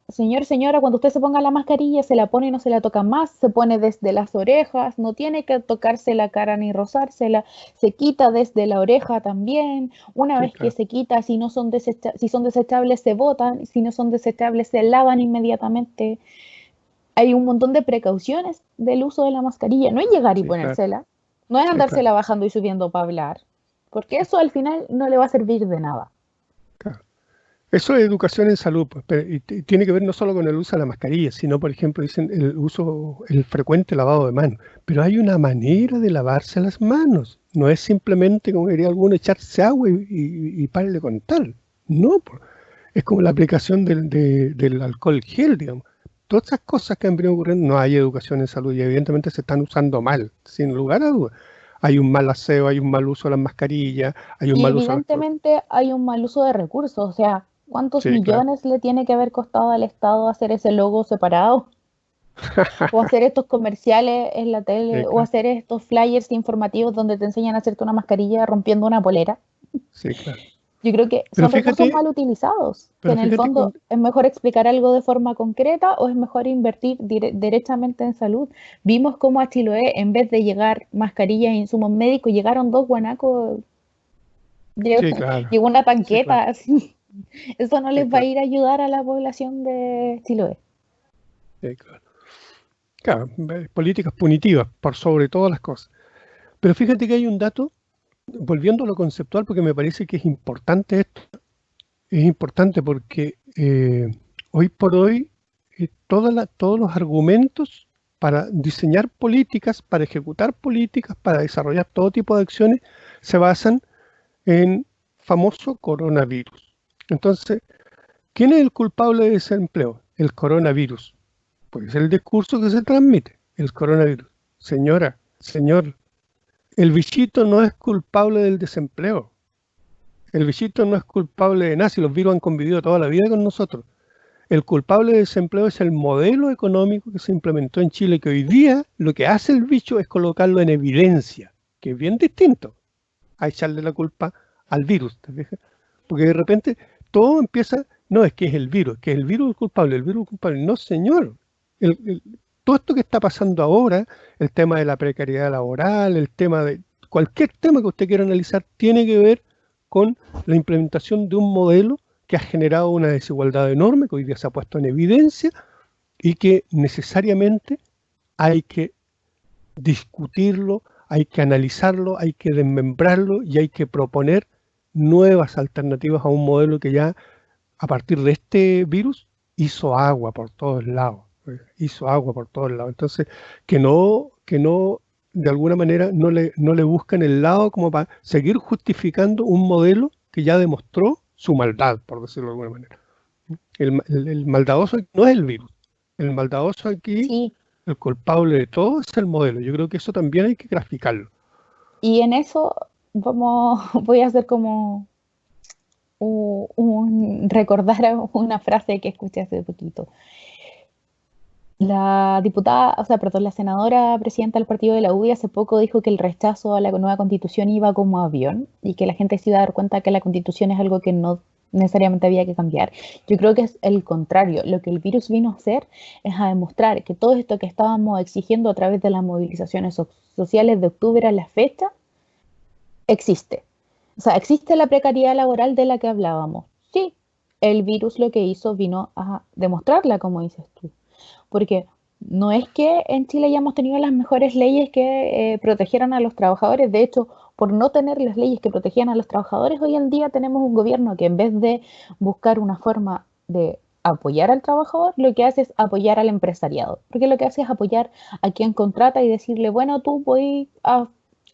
Señor, señora, cuando usted se ponga la mascarilla, se la pone y no se la toca más, se pone desde las orejas, no tiene que tocarse la cara ni rozársela, se quita desde la oreja también. Una sí, vez que claro. se quita, si no son si son desechables, se botan, si no son desechables, se lavan inmediatamente. Hay un montón de precauciones del uso de la mascarilla. No es llegar y Sí, claro. ponérsela, no es Sí, claro. andársela bajando y subiendo para hablar, porque eso al final no le va a servir de nada. Claro. Eso es educación en salud, pues, y tiene que ver no solo con el uso de la mascarilla, sino, por ejemplo, dicen el uso, el frecuente lavado de manos. Pero hay una manera de lavarse las manos. No es simplemente, como diría alguno, echarse agua y pare de contar. No, pues, es como la aplicación del alcohol gel, digamos. Todas esas cosas que han venido ocurriendo, no hay educación en salud y evidentemente se están usando mal, sin lugar a dudas. Hay un mal aseo, hay un mal uso de las mascarillas, hay un Y mal uso de las cosas. evidentemente hay un mal uso de recursos, o sea, ¿cuántos Sí, claro. millones le tiene que haber costado al Estado hacer ese logo separado? O hacer estos comerciales en la Sí, tele, o claro. hacer estos flyers informativos donde te enseñan a hacerte una mascarilla rompiendo una polera. Sí, claro. Yo creo que Pero son recursos fíjate, mal utilizados, que pero en el fíjate fondo cuando, es mejor explicar algo de forma concreta o es mejor invertir derechamente en salud. Vimos cómo a Chiloé, en vez de llegar mascarillas e insumos médicos, llegaron dos guanacos, sí, claro, llegó una sí, claro, tanqueta, así. Eso no sí, les va a claro, ir a ayudar a la población de Chiloé. sí, claro. Claro, políticas punitivas por sobre todas las cosas. Pero fíjate que hay un dato, volviendo a lo conceptual, porque me parece que es importante esto, es importante porque hoy por hoy todos los argumentos para diseñar políticas, para ejecutar políticas, para desarrollar todo tipo de acciones, se basan en famoso coronavirus. Entonces, ¿quién es el culpable de desempleo? El coronavirus. Pues el discurso que se transmite, el coronavirus. Señora, señor, el bichito no es culpable del desempleo. El bichito no es culpable de nada, si los virus han convivido toda la vida con nosotros. El culpable del desempleo es el modelo económico que se implementó en Chile, que hoy día lo que hace el bicho es colocarlo en evidencia, que es bien distinto a echarle la culpa al virus, ¿te fijas? Porque de repente todo empieza, no es que es el virus, que es el virus el culpable, el virus el culpable. No, señor. El- el- Todo esto que está pasando ahora, el tema de la precariedad laboral, el tema de cualquier tema que usted quiera analizar, tiene que ver con la implementación de un modelo que ha generado una desigualdad enorme, que hoy día se ha puesto en evidencia y que necesariamente hay que discutirlo, hay que analizarlo, hay que desmembrarlo y hay que proponer nuevas alternativas a un modelo que ya a partir de este virus hizo agua por todos lados, hizo agua por todos lados. Entonces, que no, de alguna manera no le buscan el lado como para seguir justificando un modelo que ya demostró su maldad, por decirlo de alguna manera. El maldadoso no es el virus, el maldadoso aquí, Sí, el culpable de todo es el modelo. Yo creo que eso también hay que graficarlo. y en eso voy a hacer como recordar una frase que escuché hace poquito. La diputada, o sea, perdón, la senadora presidenta del partido de la UDI hace poco dijo que el rechazo a la nueva constitución iba como avión y que la gente se iba a dar cuenta que la constitución es algo que no necesariamente había que cambiar. Yo creo que es el contrario. Lo que el virus vino a hacer es a demostrar que todo esto que estábamos exigiendo a través de las movilizaciones sociales de octubre a la fecha existe. O sea, existe la precariedad laboral de la que hablábamos. Sí, el virus lo que hizo vino a demostrarla, como dices tú. Porque no es que en Chile hayamos tenido las mejores leyes que protegieran a los trabajadores. De hecho, por no tener las leyes que protegían a los trabajadores, hoy en día tenemos un gobierno que en vez de buscar una forma de apoyar al trabajador, lo que hace es apoyar al empresariado. Porque lo que hace es apoyar a quien contrata y decirle, bueno, tú voy a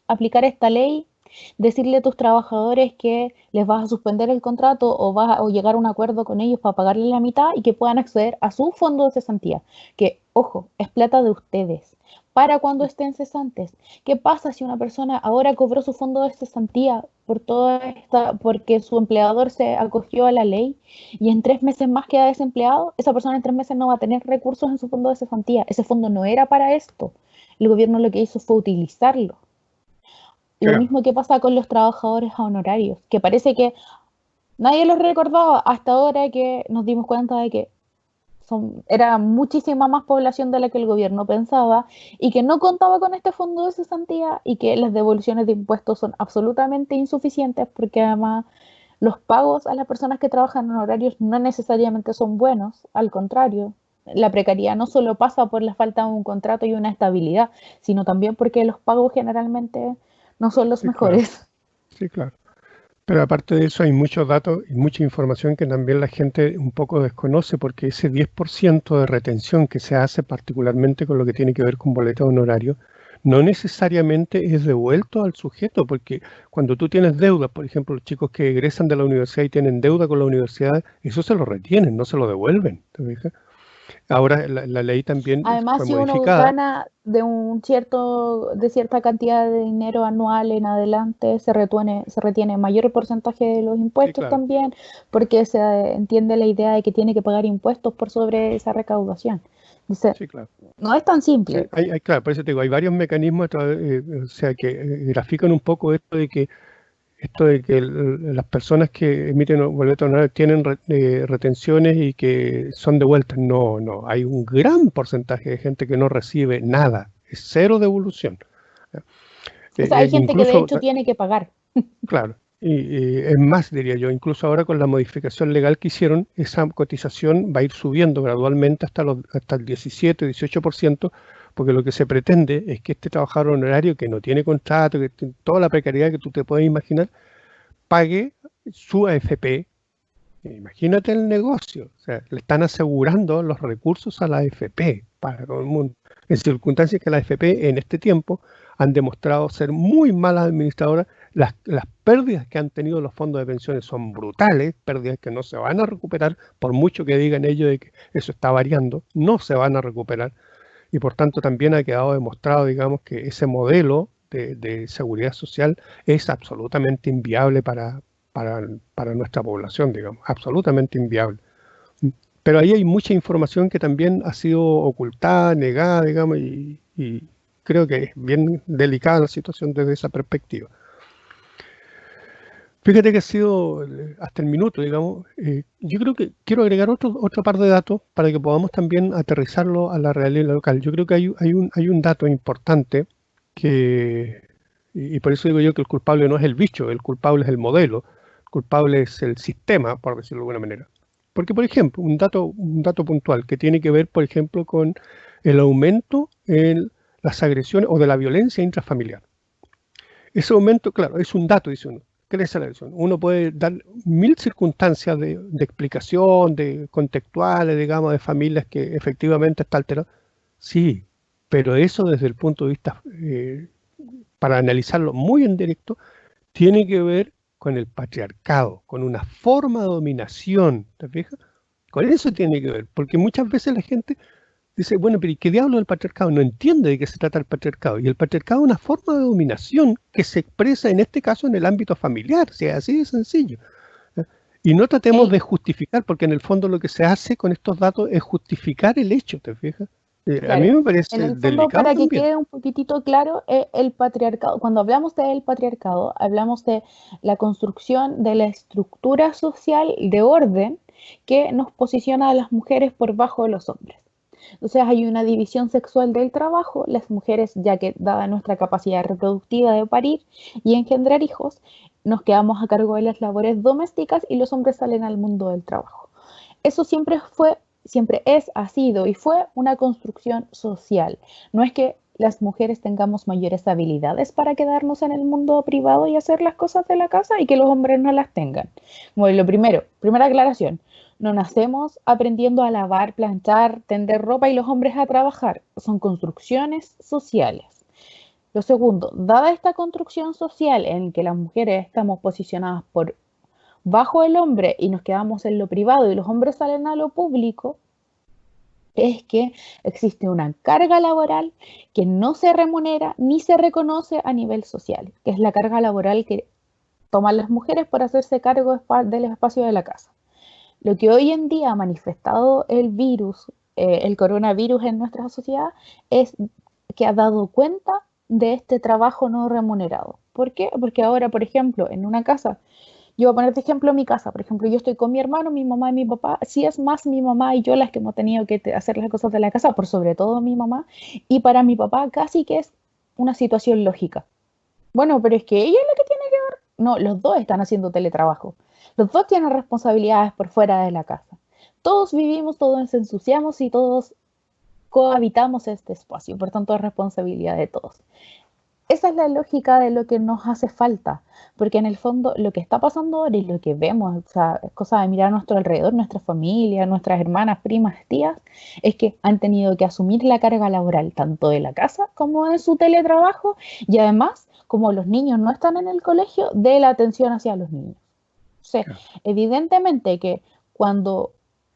aplicar esta ley decirle a tus trabajadores que les vas a suspender el contrato o llegar a un acuerdo con ellos para pagarles la mitad y que puedan acceder a su fondo de cesantía, que, ojo, es plata de ustedes, para cuando estén cesantes. ¿Qué pasa si una persona ahora cobró su fondo de cesantía porque su empleador se acogió a la ley y en 3 meses más queda desempleado? Esa persona en 3 meses no va a tener recursos en su fondo de cesantía. Ese fondo no era para esto. El gobierno lo que hizo fue utilizarlo. Lo Claro. mismo que pasa con los trabajadores honorarios, que parece que nadie los recordaba hasta ahora que nos dimos cuenta de que era muchísima más población de la que el gobierno pensaba y que no contaba con este fondo de cesantía y que las devoluciones de impuestos son absolutamente insuficientes porque además los pagos a las personas que trabajan en horarios no necesariamente son buenos, al contrario. La precariedad no solo pasa por la falta de un contrato y una estabilidad, sino también porque los pagos generalmente no son los Sí, claro. mejores. Sí, claro. Pero aparte de eso hay muchos datos y mucha información que también la gente un poco desconoce, porque ese 10% de retención que se hace particularmente con lo que tiene que ver con boleto honorario, no necesariamente es devuelto al sujeto, porque cuando tú tienes deudas, por ejemplo, los chicos que egresan de la universidad y tienen deuda con la universidad, eso se lo retienen, no se lo devuelven. ¿Te fijas? Ahora la ley también Además, fue si uno modificada. gana de cierta cantidad de dinero anual en adelante, se retiene mayor porcentaje de los Sí, impuestos claro. también, porque se entiende la idea de que tiene que pagar impuestos por sobre esa recaudación. Dice, Sí, claro. no es tan Sí, simple. claro, por eso te digo, hay varios mecanismos, o sea, que grafican un poco esto de que las personas que emiten boletos honorarios tienen retenciones y que son devueltas. No, no, hay un gran porcentaje de gente que no recibe nada, es cero devolución. O sea, hay gente que de Incluso, hecho tiene que pagar. claro, y es más, diría yo, incluso ahora con la modificación legal que hicieron, esa cotización va a ir subiendo gradualmente hasta el 17, 18%, porque lo que se pretende es que este trabajador honorario que no tiene contrato, que tiene toda la precariedad que tú te puedes imaginar, pague su AFP. Imagínate el negocio, o sea, le están asegurando los recursos a la AFP para todo el mundo, en circunstancias que la AFP en este tiempo han demostrado ser muy malas administradoras. Las pérdidas que han tenido los fondos de pensiones son brutales, pérdidas que no se van a recuperar, por mucho que digan ellos de que eso está variando, no se van a recuperar. Y por tanto también ha quedado demostrado, digamos, que ese modelo de seguridad social es absolutamente inviable para nuestra población, digamos, absolutamente inviable. Pero ahí hay mucha información que también ha sido ocultada, negada, digamos, y creo que es bien delicada la situación desde esa perspectiva. Fíjate que ha sido hasta el minuto, digamos. Yo creo que quiero agregar otro par de datos para que podamos también aterrizarlo a la realidad local. Yo creo que hay un dato importante que, y por eso digo yo que el culpable no es el bicho, el culpable es el modelo, el culpable es el sistema, por decirlo de alguna manera. Porque, por ejemplo, un dato puntual que tiene que ver, por ejemplo, con el aumento en las agresiones o de la violencia intrafamiliar. Ese aumento, claro, es un dato, dice uno. Crece la agresión. Uno puede dar mil circunstancias de explicación, de contextuales, digamos, de familias que efectivamente está alterado. Sí, pero eso desde el punto de vista, para analizarlo muy en directo, tiene que ver con el patriarcado, con una forma de dominación, ¿te fijas? Con eso tiene que ver, porque muchas veces la gente dice, bueno, pero ¿y qué diablo es el patriarcado? No entiende de qué se trata el patriarcado. Y el patriarcado es una forma de dominación que se expresa en este caso en el ámbito familiar, o sea, así de sencillo. ¿Eh? Y no tratemos El, de justificar, porque en el fondo lo que se hace con estos datos es justificar el hecho, ¿te fijas? A mí claro, me en parece el fondo, delicado para que también. quede un poquitito claro, el patriarcado, cuando hablamos del patriarcado, hablamos de la construcción de la estructura social de orden que nos posiciona a las mujeres por bajo de los hombres. Entonces hay una división sexual del trabajo, las mujeres, ya que dada nuestra capacidad reproductiva de parir y engendrar hijos, nos quedamos a cargo de las labores domésticas y los hombres salen al mundo del trabajo. Eso siempre es, ha sido y fue una construcción social. No es que las mujeres tengamos mayores habilidades para quedarnos en el mundo privado y hacer las cosas de la casa y que los hombres no las tengan. Bueno, lo primero, primera aclaración, no nacemos aprendiendo a lavar, planchar, tender ropa y los hombres a trabajar. Son construcciones sociales. Lo segundo, dada esta construcción social en que las mujeres estamos posicionadas por bajo el hombre y nos quedamos en lo privado y los hombres salen a lo público, es que existe una carga laboral que no se remunera ni se reconoce a nivel social, que es la carga laboral que toman las mujeres por hacerse cargo del espacio de la casa. Lo que hoy en día ha manifestado el virus, el coronavirus en nuestra sociedad, es que ha dado cuenta de este trabajo no remunerado. ¿Por qué? Porque ahora, por ejemplo, en una casa, yo voy a poner de ejemplo mi casa, por ejemplo, yo estoy con mi hermano, mi mamá y mi papá, sí es más mi mamá y yo las que hemos tenido que hacer las cosas de la casa, por sobre todo mi mamá, y para mi papá casi que es una situación lógica. Bueno, pero es que ella es la que tiene que ver. No, los dos están haciendo teletrabajo. Los dos tienen responsabilidades por fuera de la casa. Todos vivimos, todos nos ensuciamos y todos cohabitamos este espacio, por tanto es responsabilidad de todos. Esa es la lógica de lo que nos hace falta, porque en el fondo lo que está pasando ahora y lo que vemos, o sea, es cosa de mirar a nuestro alrededor, nuestra familia, nuestras hermanas, primas, tías, es que han tenido que asumir la carga laboral tanto de la casa como de su teletrabajo y además, como los niños no están en el colegio, de la atención hacia los niños. O sea, evidentemente que cuando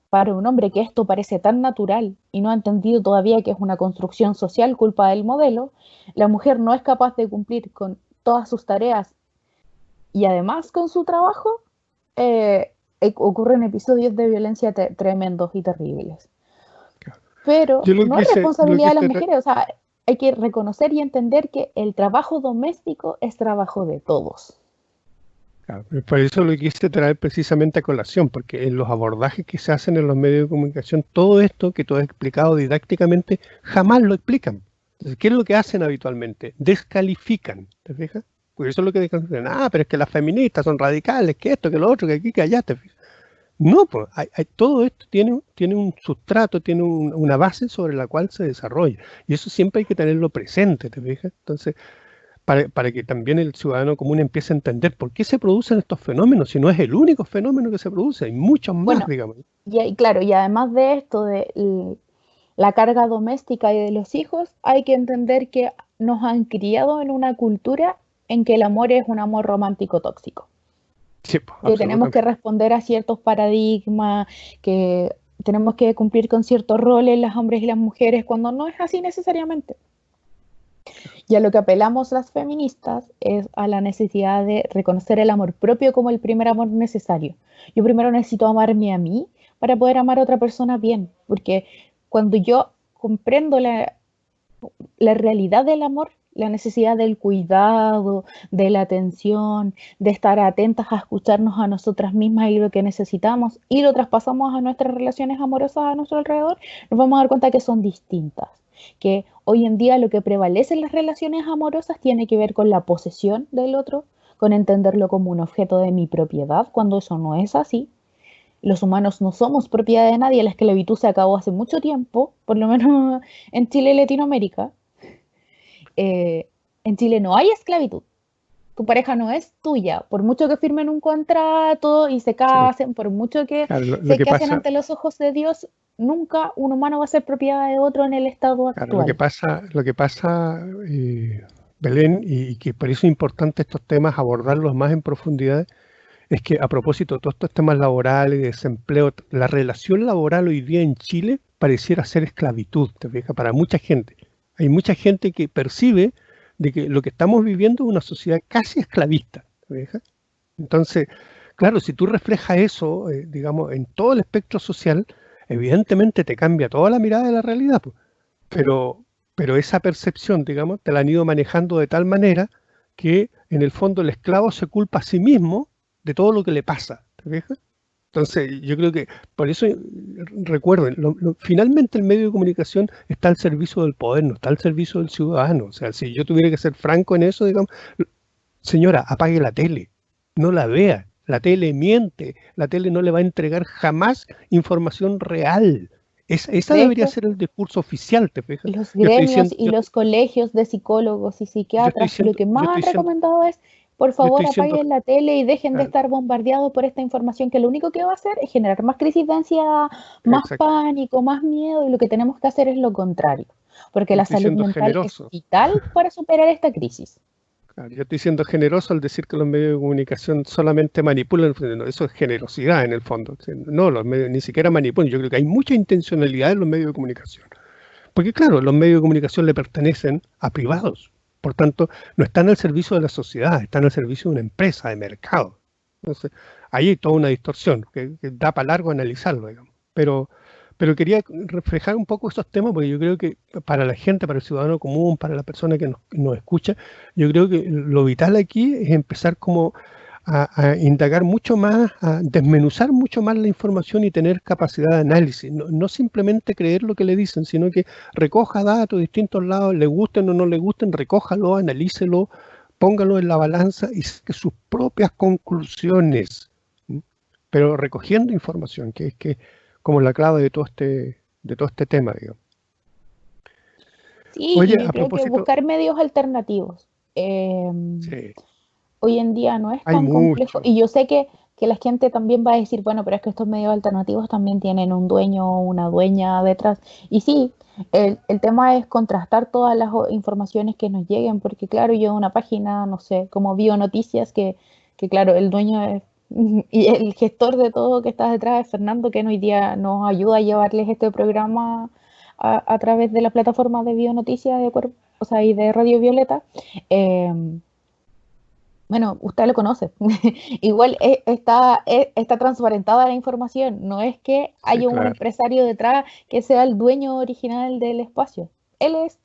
para un hombre que esto parece tan natural y no ha entendido todavía que es una construcción social culpa del modelo, la mujer no es capaz de cumplir con todas sus tareas y además con su trabajo, ocurren episodios de violencia tremendos y terribles. Pero no es responsabilidad de las mujeres, o sea, hay que reconocer y entender que el trabajo doméstico es trabajo de todos. Claro, por eso lo quise traer precisamente a colación, porque en los abordajes que se hacen en los medios de comunicación, todo esto que tú has explicado didácticamente, jamás lo explican. Entonces, ¿qué es lo que hacen habitualmente? Descalifican, ¿te fijas? Por eso es lo que descalifican. Ah, pero es que las feministas son radicales, que esto, que lo otro, que aquí, que allá, ¿te fijas? No, pues todo esto tiene un sustrato, tiene una base sobre la cual se desarrolla. Y eso siempre hay que tenerlo presente, ¿te fijas? Entonces, para que también el ciudadano común empiece a entender por qué se producen estos fenómenos, si no es el único fenómeno que se produce, hay muchos más, bueno, digamos. Y claro, y además de esto, de la carga doméstica y de los hijos, hay que entender que nos han criado en una cultura en que el amor es un amor romántico tóxico. Sí, pues, Que tenemos que absolutamente. responder a ciertos paradigmas, que tenemos que cumplir con ciertos roles las hombres y las mujeres, cuando no es así necesariamente. Y a lo que apelamos las feministas es a la necesidad de reconocer el amor propio como el primer amor necesario. Yo primero necesito amarme a mí para poder amar a otra persona bien, porque cuando yo comprendo la realidad del amor, la necesidad del cuidado, de la atención, de estar atentas a escucharnos a nosotras mismas y lo que necesitamos, y lo traspasamos a nuestras relaciones amorosas a nuestro alrededor, nos vamos a dar cuenta que son distintas. Que hoy en día lo que prevalece en las relaciones amorosas tiene que ver con la posesión del otro, con entenderlo como un objeto de mi propiedad, cuando eso no es así. Los humanos no somos propiedad de nadie, la esclavitud se acabó hace mucho tiempo, por lo menos en Chile y Latinoamérica. En Chile no hay esclavitud. Tu pareja no es tuya, por mucho que firmen un contrato y se casen, sí, por mucho que claro, se casen ante los ojos de Dios, nunca un humano va a ser propiedad de otro en el estado actual. Claro, lo que pasa Belén, y que por eso es importante estos temas abordarlos más en profundidad, es que a propósito de todos estos temas laborales, de desempleo, la relación laboral hoy día en Chile pareciera ser esclavitud, ¿te fijas? Para mucha gente. Hay mucha gente que percibe de que lo que estamos viviendo es una sociedad casi esclavista, ¿te fijas? Entonces, claro, si tú reflejas eso, digamos, en todo el espectro social, evidentemente te cambia toda la mirada de la realidad, pues. Pero esa percepción, digamos, te la han ido manejando de tal manera que en el fondo el esclavo se culpa a sí mismo de todo lo que le pasa, ¿te fijas? Entonces, yo creo que por eso recuerden, finalmente el medio de comunicación está al servicio del poder, no está al servicio del ciudadano. O sea, si yo tuviera que ser franco en eso, digamos, señora, apague la tele, no la vea. La tele miente, la tele no le va a entregar jamás información real. Esa debería ser el discurso oficial, ¿te fijas? Los gremios y los colegios de psicólogos y psiquiatras lo que más han recomendado es, por favor, apaguen la tele y dejen de estar bombardeados por esta información que lo único que va a hacer es generar más crisis de ansiedad, más pánico, más miedo, y lo que tenemos que hacer es lo contrario. porque Yo la estoy salud siendo mental es generoso. vital para superar esta crisis. Claro, yo estoy siendo generoso al decir que los medios de comunicación solamente manipulan. No, eso es generosidad en el fondo. No, los medios ni siquiera manipulan. Yo creo que hay mucha intencionalidad en los medios de comunicación. Porque claro, los medios de comunicación le pertenecen a privados. Por tanto, no están al servicio de la sociedad, están al servicio de una empresa, de mercado. Entonces, ahí hay toda una distorsión que da para largo analizarlo, digamos. Pero quería reflejar un poco estos temas porque yo creo que para la gente, para el ciudadano común, para la persona que nos escucha, yo creo que lo vital aquí es empezar como a indagar mucho más, a desmenuzar mucho más la información y tener capacidad de análisis. No simplemente creer lo que le dicen, sino que recoja datos de distintos lados, le gusten o no le gusten, recójalo, analícelo, póngalo en la balanza y saque sus propias conclusiones. ¿Mm? Pero recogiendo información, que es como la clave de todo este tema, digamos. Sí, Oye, y yo a creo que propósito, buscar medios alternativos. sí, Hoy en día no es hay tan complejo mucho, y yo sé que la gente también va a decir, bueno, pero es que estos medios alternativos también tienen un dueño o una dueña detrás. Y sí, el tema es contrastar todas las informaciones que nos lleguen, porque claro, yo una página, no sé, como Bionoticias, que claro, el dueño es, y el gestor de todo que está detrás es Fernando, que hoy día nos ayuda a llevarles este programa a través de la plataforma de Bionoticias de o sea, y de Radio Violeta. Bueno, usted lo conoce. Igual está transparentada la información. No es que sí, haya un claro. empresario detrás que sea el dueño original del espacio. Él es,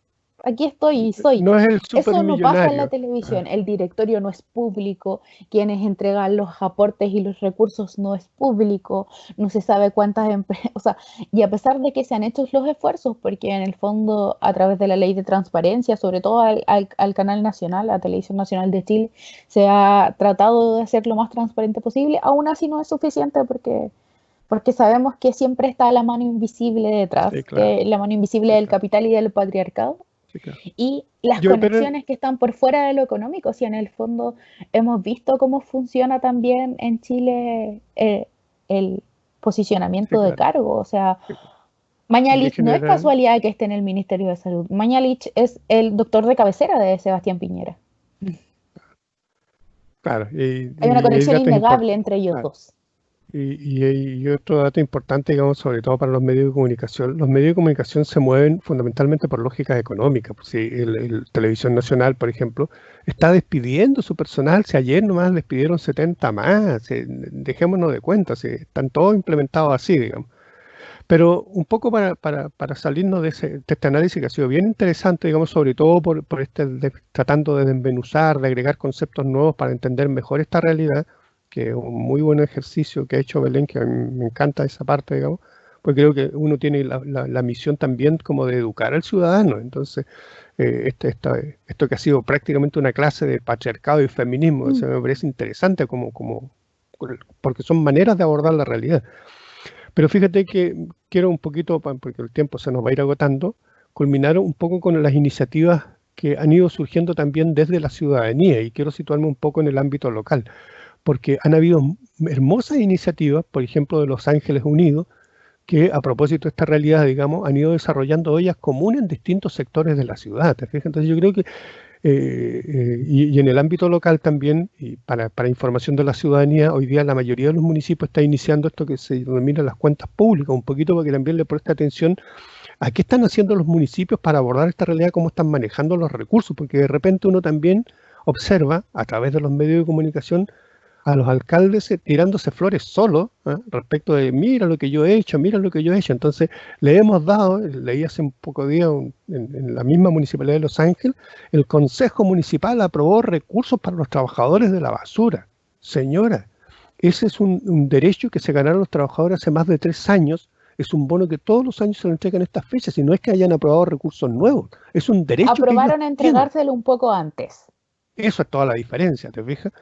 aquí estoy y soy. No es el Eso no pasa en la supermillonario. televisión. Claro, El directorio no es público. Quienes entregan los aportes y los recursos no es público. No se sabe cuántas empresas. O sea, y a pesar de que se han hecho los esfuerzos, porque en el fondo, a través de la ley de transparencia, sobre todo al Canal Nacional, a Televisión Nacional de Chile, se ha tratado de hacer lo más transparente posible, aún así no es suficiente porque sabemos que siempre está la mano invisible sí, detrás, claro, que la mano invisible sí, del claro, capital y del patriarcado, sí, claro. y las Pero conexiones que están por fuera de lo económico, si en el fondo hemos visto cómo funciona también en Chile el sí, posicionamiento de claro. cargo, o sea, Sí. Y en Mañalich no es general, casualidad que esté en el Ministerio de Salud, Mañalich es el doctor de cabecera de Sebastián Piñera. claro, Hay una y hay conexión datos innegable importantes. entre ellos dos. Y otro dato importante, digamos, sobre todo para los medios de comunicación, los medios de comunicación se mueven fundamentalmente por lógicas económicas. Pues, si el Televisión Nacional, por ejemplo, está despidiendo su personal, si ayer nomás despidieron 70 más, dejémonos de cuenta, si están todos implementados así, digamos. Pero un poco para salirnos de este análisis que ha sido bien interesante, digamos, sobre todo por tratando de desmenuzar, de agregar conceptos nuevos para entender mejor esta realidad, que es un muy buen ejercicio que ha hecho Belén, que a mí me encanta esa parte, digamos, porque creo que uno tiene la misión también como de educar al ciudadano. Entonces, esto que ha sido prácticamente una clase de patriarcado y feminismo, o Mm. sea, me parece interesante porque son maneras de abordar la realidad. Pero fíjate que quiero un poquito, porque el tiempo se nos va a ir agotando, culminar un poco con las iniciativas que han ido surgiendo también desde la ciudadanía y quiero situarme un poco en el ámbito local, porque han habido hermosas iniciativas, por ejemplo, de Los Ángeles Unidos, que a propósito de esta realidad, digamos, han ido desarrollando ollas comunes en distintos sectores de la ciudad. ¿Te fijas? Entonces yo creo que y en el ámbito local también, y para información de la ciudadanía, hoy día la mayoría de los municipios está iniciando esto que se denomina las cuentas públicas, un poquito para que también le preste atención a qué están haciendo los municipios para abordar esta realidad, cómo están manejando los recursos, porque de repente uno también observa a través de los medios de comunicación a los alcaldes tirándose flores solos, respecto de mira lo que yo he hecho, mira lo que yo he hecho. Entonces, le hemos dado, leí hace un poco de día en la misma municipalidad de Los Ángeles, el Consejo Municipal aprobó recursos para los trabajadores de la basura. Señora, ese es un derecho que se ganaron los trabajadores hace más de 3 años. Es un bono que todos los años se le entregan estas fechas, y no es que hayan aprobado recursos nuevos, es un derecho que ellos Aprobaron tienen. entregárselo un poco antes. Eso es toda la diferencia, ¿te fijas?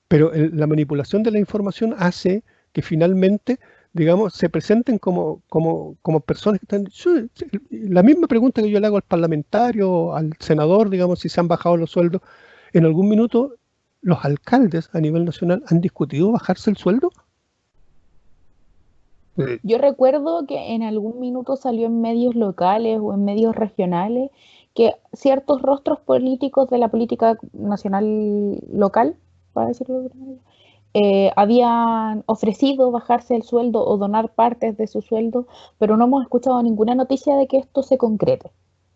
Pero la manipulación de la información hace que finalmente, digamos, se presenten como personas que están... La misma pregunta que yo le hago al parlamentario, al senador, digamos, si se han bajado los sueldos, en algún minuto los alcaldes a nivel nacional han discutido bajarse el sueldo. Yo recuerdo que en algún minuto salió en medios locales o en medios regionales que ciertos rostros políticos de la política nacional local, para decirlo de alguna manera, habían ofrecido bajarse el sueldo o donar partes de su sueldo, pero no hemos escuchado ninguna noticia de que esto se concrete.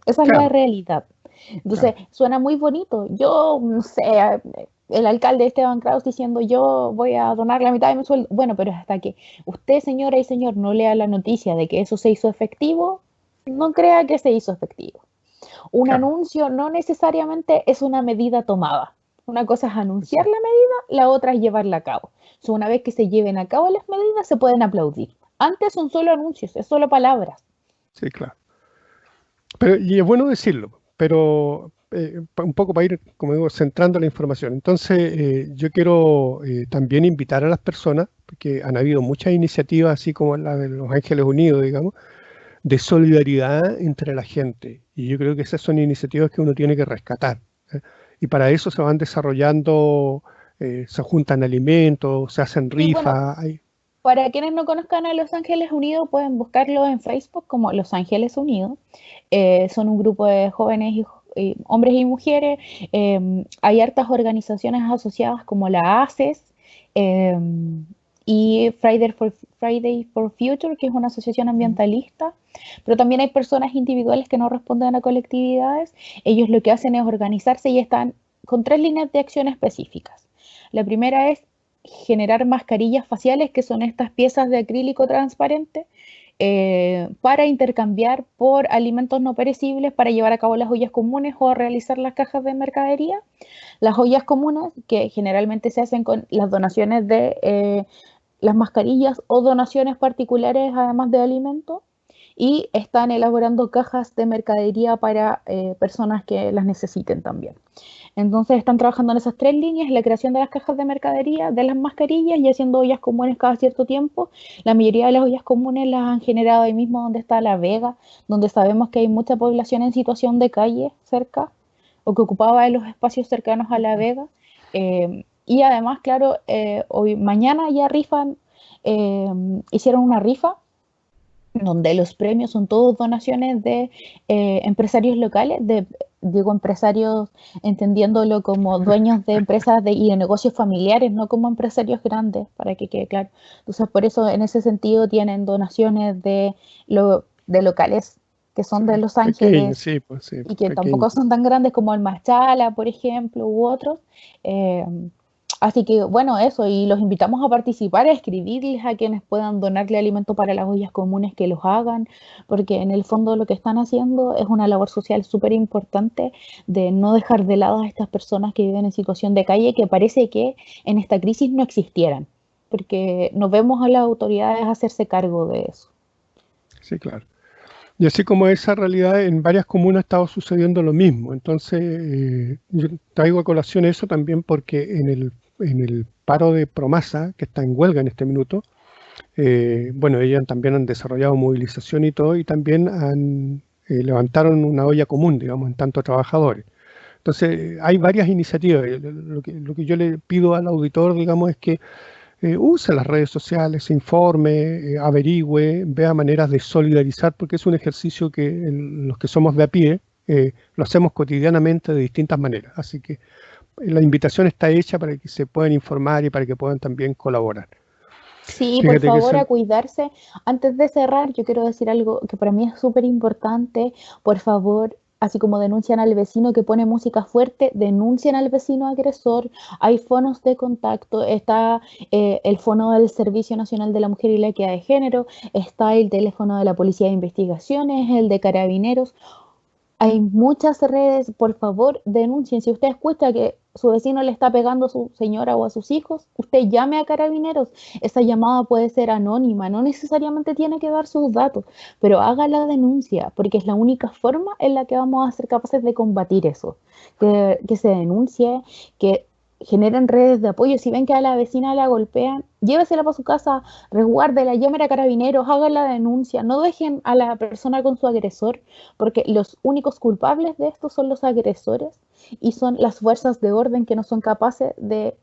Esa es la Claro, realidad. Entonces, claro, suena muy bonito. Yo, no sé, el alcalde Esteban Kraus diciendo yo voy a donar la mitad de mi sueldo. Bueno, pero hasta que usted, señora y señor, no lea la noticia de que eso se hizo efectivo, no crea que se hizo efectivo. Un claro. anuncio no necesariamente es una medida tomada. Una cosa es anunciar la medida, la otra es llevarla a cabo. So, una vez que se lleven a cabo las medidas, se pueden aplaudir. Antes son solo anuncios, es solo palabras. Sí, claro. Pero, y es bueno decirlo, pero un poco para ir, como digo, centrando la información. Entonces, yo quiero también invitar a las personas, porque han habido muchas iniciativas, así como la de los Ángeles Unidos, digamos, de solidaridad entre la gente. Y yo creo que esas son iniciativas que uno tiene que rescatar. ¿Eh? Y para eso se van desarrollando, se juntan alimentos, se hacen Y bueno, rifas. para quienes no conozcan a Los Ángeles Unidos, pueden buscarlo en Facebook como Los Ángeles Unidos. Son un grupo de jóvenes y hombres y mujeres. Hay hartas organizaciones asociadas como la ACES eh, y Friday for Future, que es una asociación ambientalista. Pero también hay personas individuales que no responden a colectividades. Ellos lo que hacen es organizarse y están con tres líneas de acción específicas. La primera es generar mascarillas faciales, que son estas piezas de acrílico transparente, para intercambiar por alimentos no perecibles para llevar a cabo las ollas comunes o realizar las cajas de mercadería. Las ollas comunes, que generalmente se hacen con las donaciones de las mascarillas o donaciones particulares, además de alimentos, y están elaborando cajas de mercadería para personas que las necesiten también. Entonces están trabajando en esas tres líneas, la creación de las cajas de mercadería, de las mascarillas y haciendo ollas comunes cada cierto tiempo. La mayoría de las ollas comunes las han generado ahí mismo donde está La Vega, donde sabemos que hay mucha población en situación de calle cerca o que ocupaba los espacios cercanos a La Vega. Y además, claro, hoy, mañana ya rifan, eh, hicieron una rifa donde los premios son todos donaciones de empresarios locales, digo empresarios entendiéndolo como dueños de empresas y de negocios familiares, no como empresarios grandes, para que quede claro. Entonces, por eso en ese sentido tienen donaciones de locales que son Sí, de Los pequeño, Ángeles sí, pues sí, y que pequeño. tampoco son tan grandes como el Machala, por ejemplo, u otros. Eh, Así que bueno, eso, y los invitamos a participar, a escribirles a quienes puedan donarle alimento para las ollas comunes que los hagan, porque en el fondo lo que están haciendo es una labor social súper importante de no dejar de lado a estas personas que viven en situación de calle, que parece que en esta crisis no existieran, porque no vemos a las autoridades hacerse cargo de eso. Sí, claro. Y así como esa realidad, en varias comunas ha estado sucediendo lo mismo. Entonces, yo traigo a colación eso también porque en el paro de Promasa, que está en huelga en este minuto, bueno, ellas también han desarrollado movilización y todo, y también levantaron una olla común, digamos, en tanto trabajadores. Entonces, hay varias iniciativas. Lo que yo le pido al auditor, digamos, es que use las redes sociales, se informe, averigüe, vea maneras de solidarizar, porque es un ejercicio que los que somos de a pie lo hacemos cotidianamente de distintas maneras. Así que la invitación está hecha para que se puedan informar y para que puedan también colaborar. Sí, por Fíjate que favor, eso, a cuidarse. Antes de cerrar, yo quiero decir algo que para mí es súper importante. Por favor, así como denuncian al vecino que pone música fuerte, denuncian al vecino agresor. Hay fonos de contacto, está el fono del Servicio Nacional de la Mujer y la Equidad de Género, está el teléfono de la Policía de Investigaciones, el de Carabineros. Hay muchas redes, por favor, denuncien. Si usted escucha que su vecino le está pegando a su señora o a sus hijos, usted llame a Carabineros. Esa llamada puede ser anónima, no necesariamente tiene que dar sus datos, pero haga la denuncia, porque es la única forma en la que vamos a ser capaces de combatir eso. Que se denuncie, que generen redes de apoyo. Si ven que a la vecina la golpean, llévesela para su casa, resguárdela, llamen a Carabineros, hagan la denuncia, no dejen a la persona con su agresor, porque los únicos culpables de esto son los agresores y son las fuerzas de orden que no son capaces de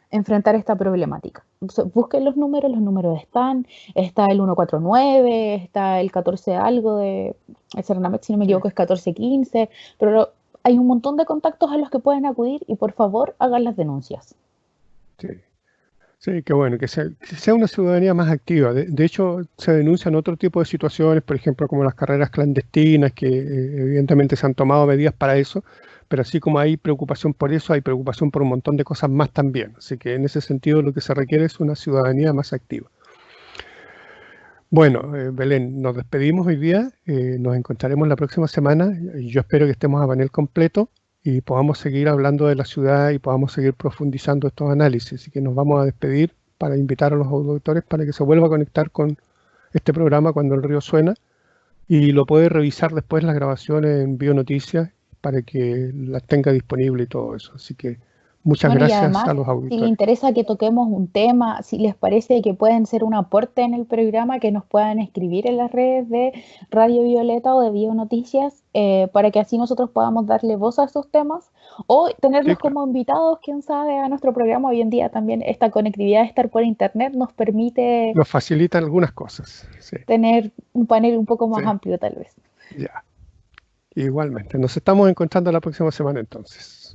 enfrentar esta problemática. Entonces, busquen los números están, está el 149, está el 14 algo de el Cernamex, si no me equivoco, es 1415, pero hay un montón de contactos a los que pueden acudir y por favor hagan las denuncias. Sí. Sí, qué bueno, que sea una ciudadanía más activa. De hecho, se denuncian otro tipo de situaciones, por ejemplo, como las carreras clandestinas, que evidentemente se han tomado medidas para eso, pero así como hay preocupación por eso, hay preocupación por un montón de cosas más también. Así que en ese sentido lo que se requiere es una ciudadanía más activa. Bueno, Belén, nos despedimos hoy día, nos encontraremos la próxima semana y yo espero que estemos a panel completo y podamos seguir hablando de la ciudad y podamos seguir profundizando estos análisis. Así que nos vamos a despedir para invitar a los auditores para que se vuelva a conectar con este programa cuando el río suena y lo puede revisar después las grabaciones en Bionoticias para que las tenga disponible y todo eso. Así que muchas Bueno, y gracias además, a los si les auditores. interesa que toquemos un tema, si les parece que pueden ser un aporte en el programa, que nos puedan escribir en las redes de Radio Violeta o de Bionoticias, para que así nosotros podamos darle voz a esos temas o Sí, tenerlos claro. como invitados, quién sabe, a nuestro programa. Hoy en día también esta conectividad de estar por internet nos permite Nos facilitan algunas cosas. Sí, tener un panel un poco sí, más amplio tal vez. ya. Igualmente. Nos estamos encontrando la próxima semana entonces.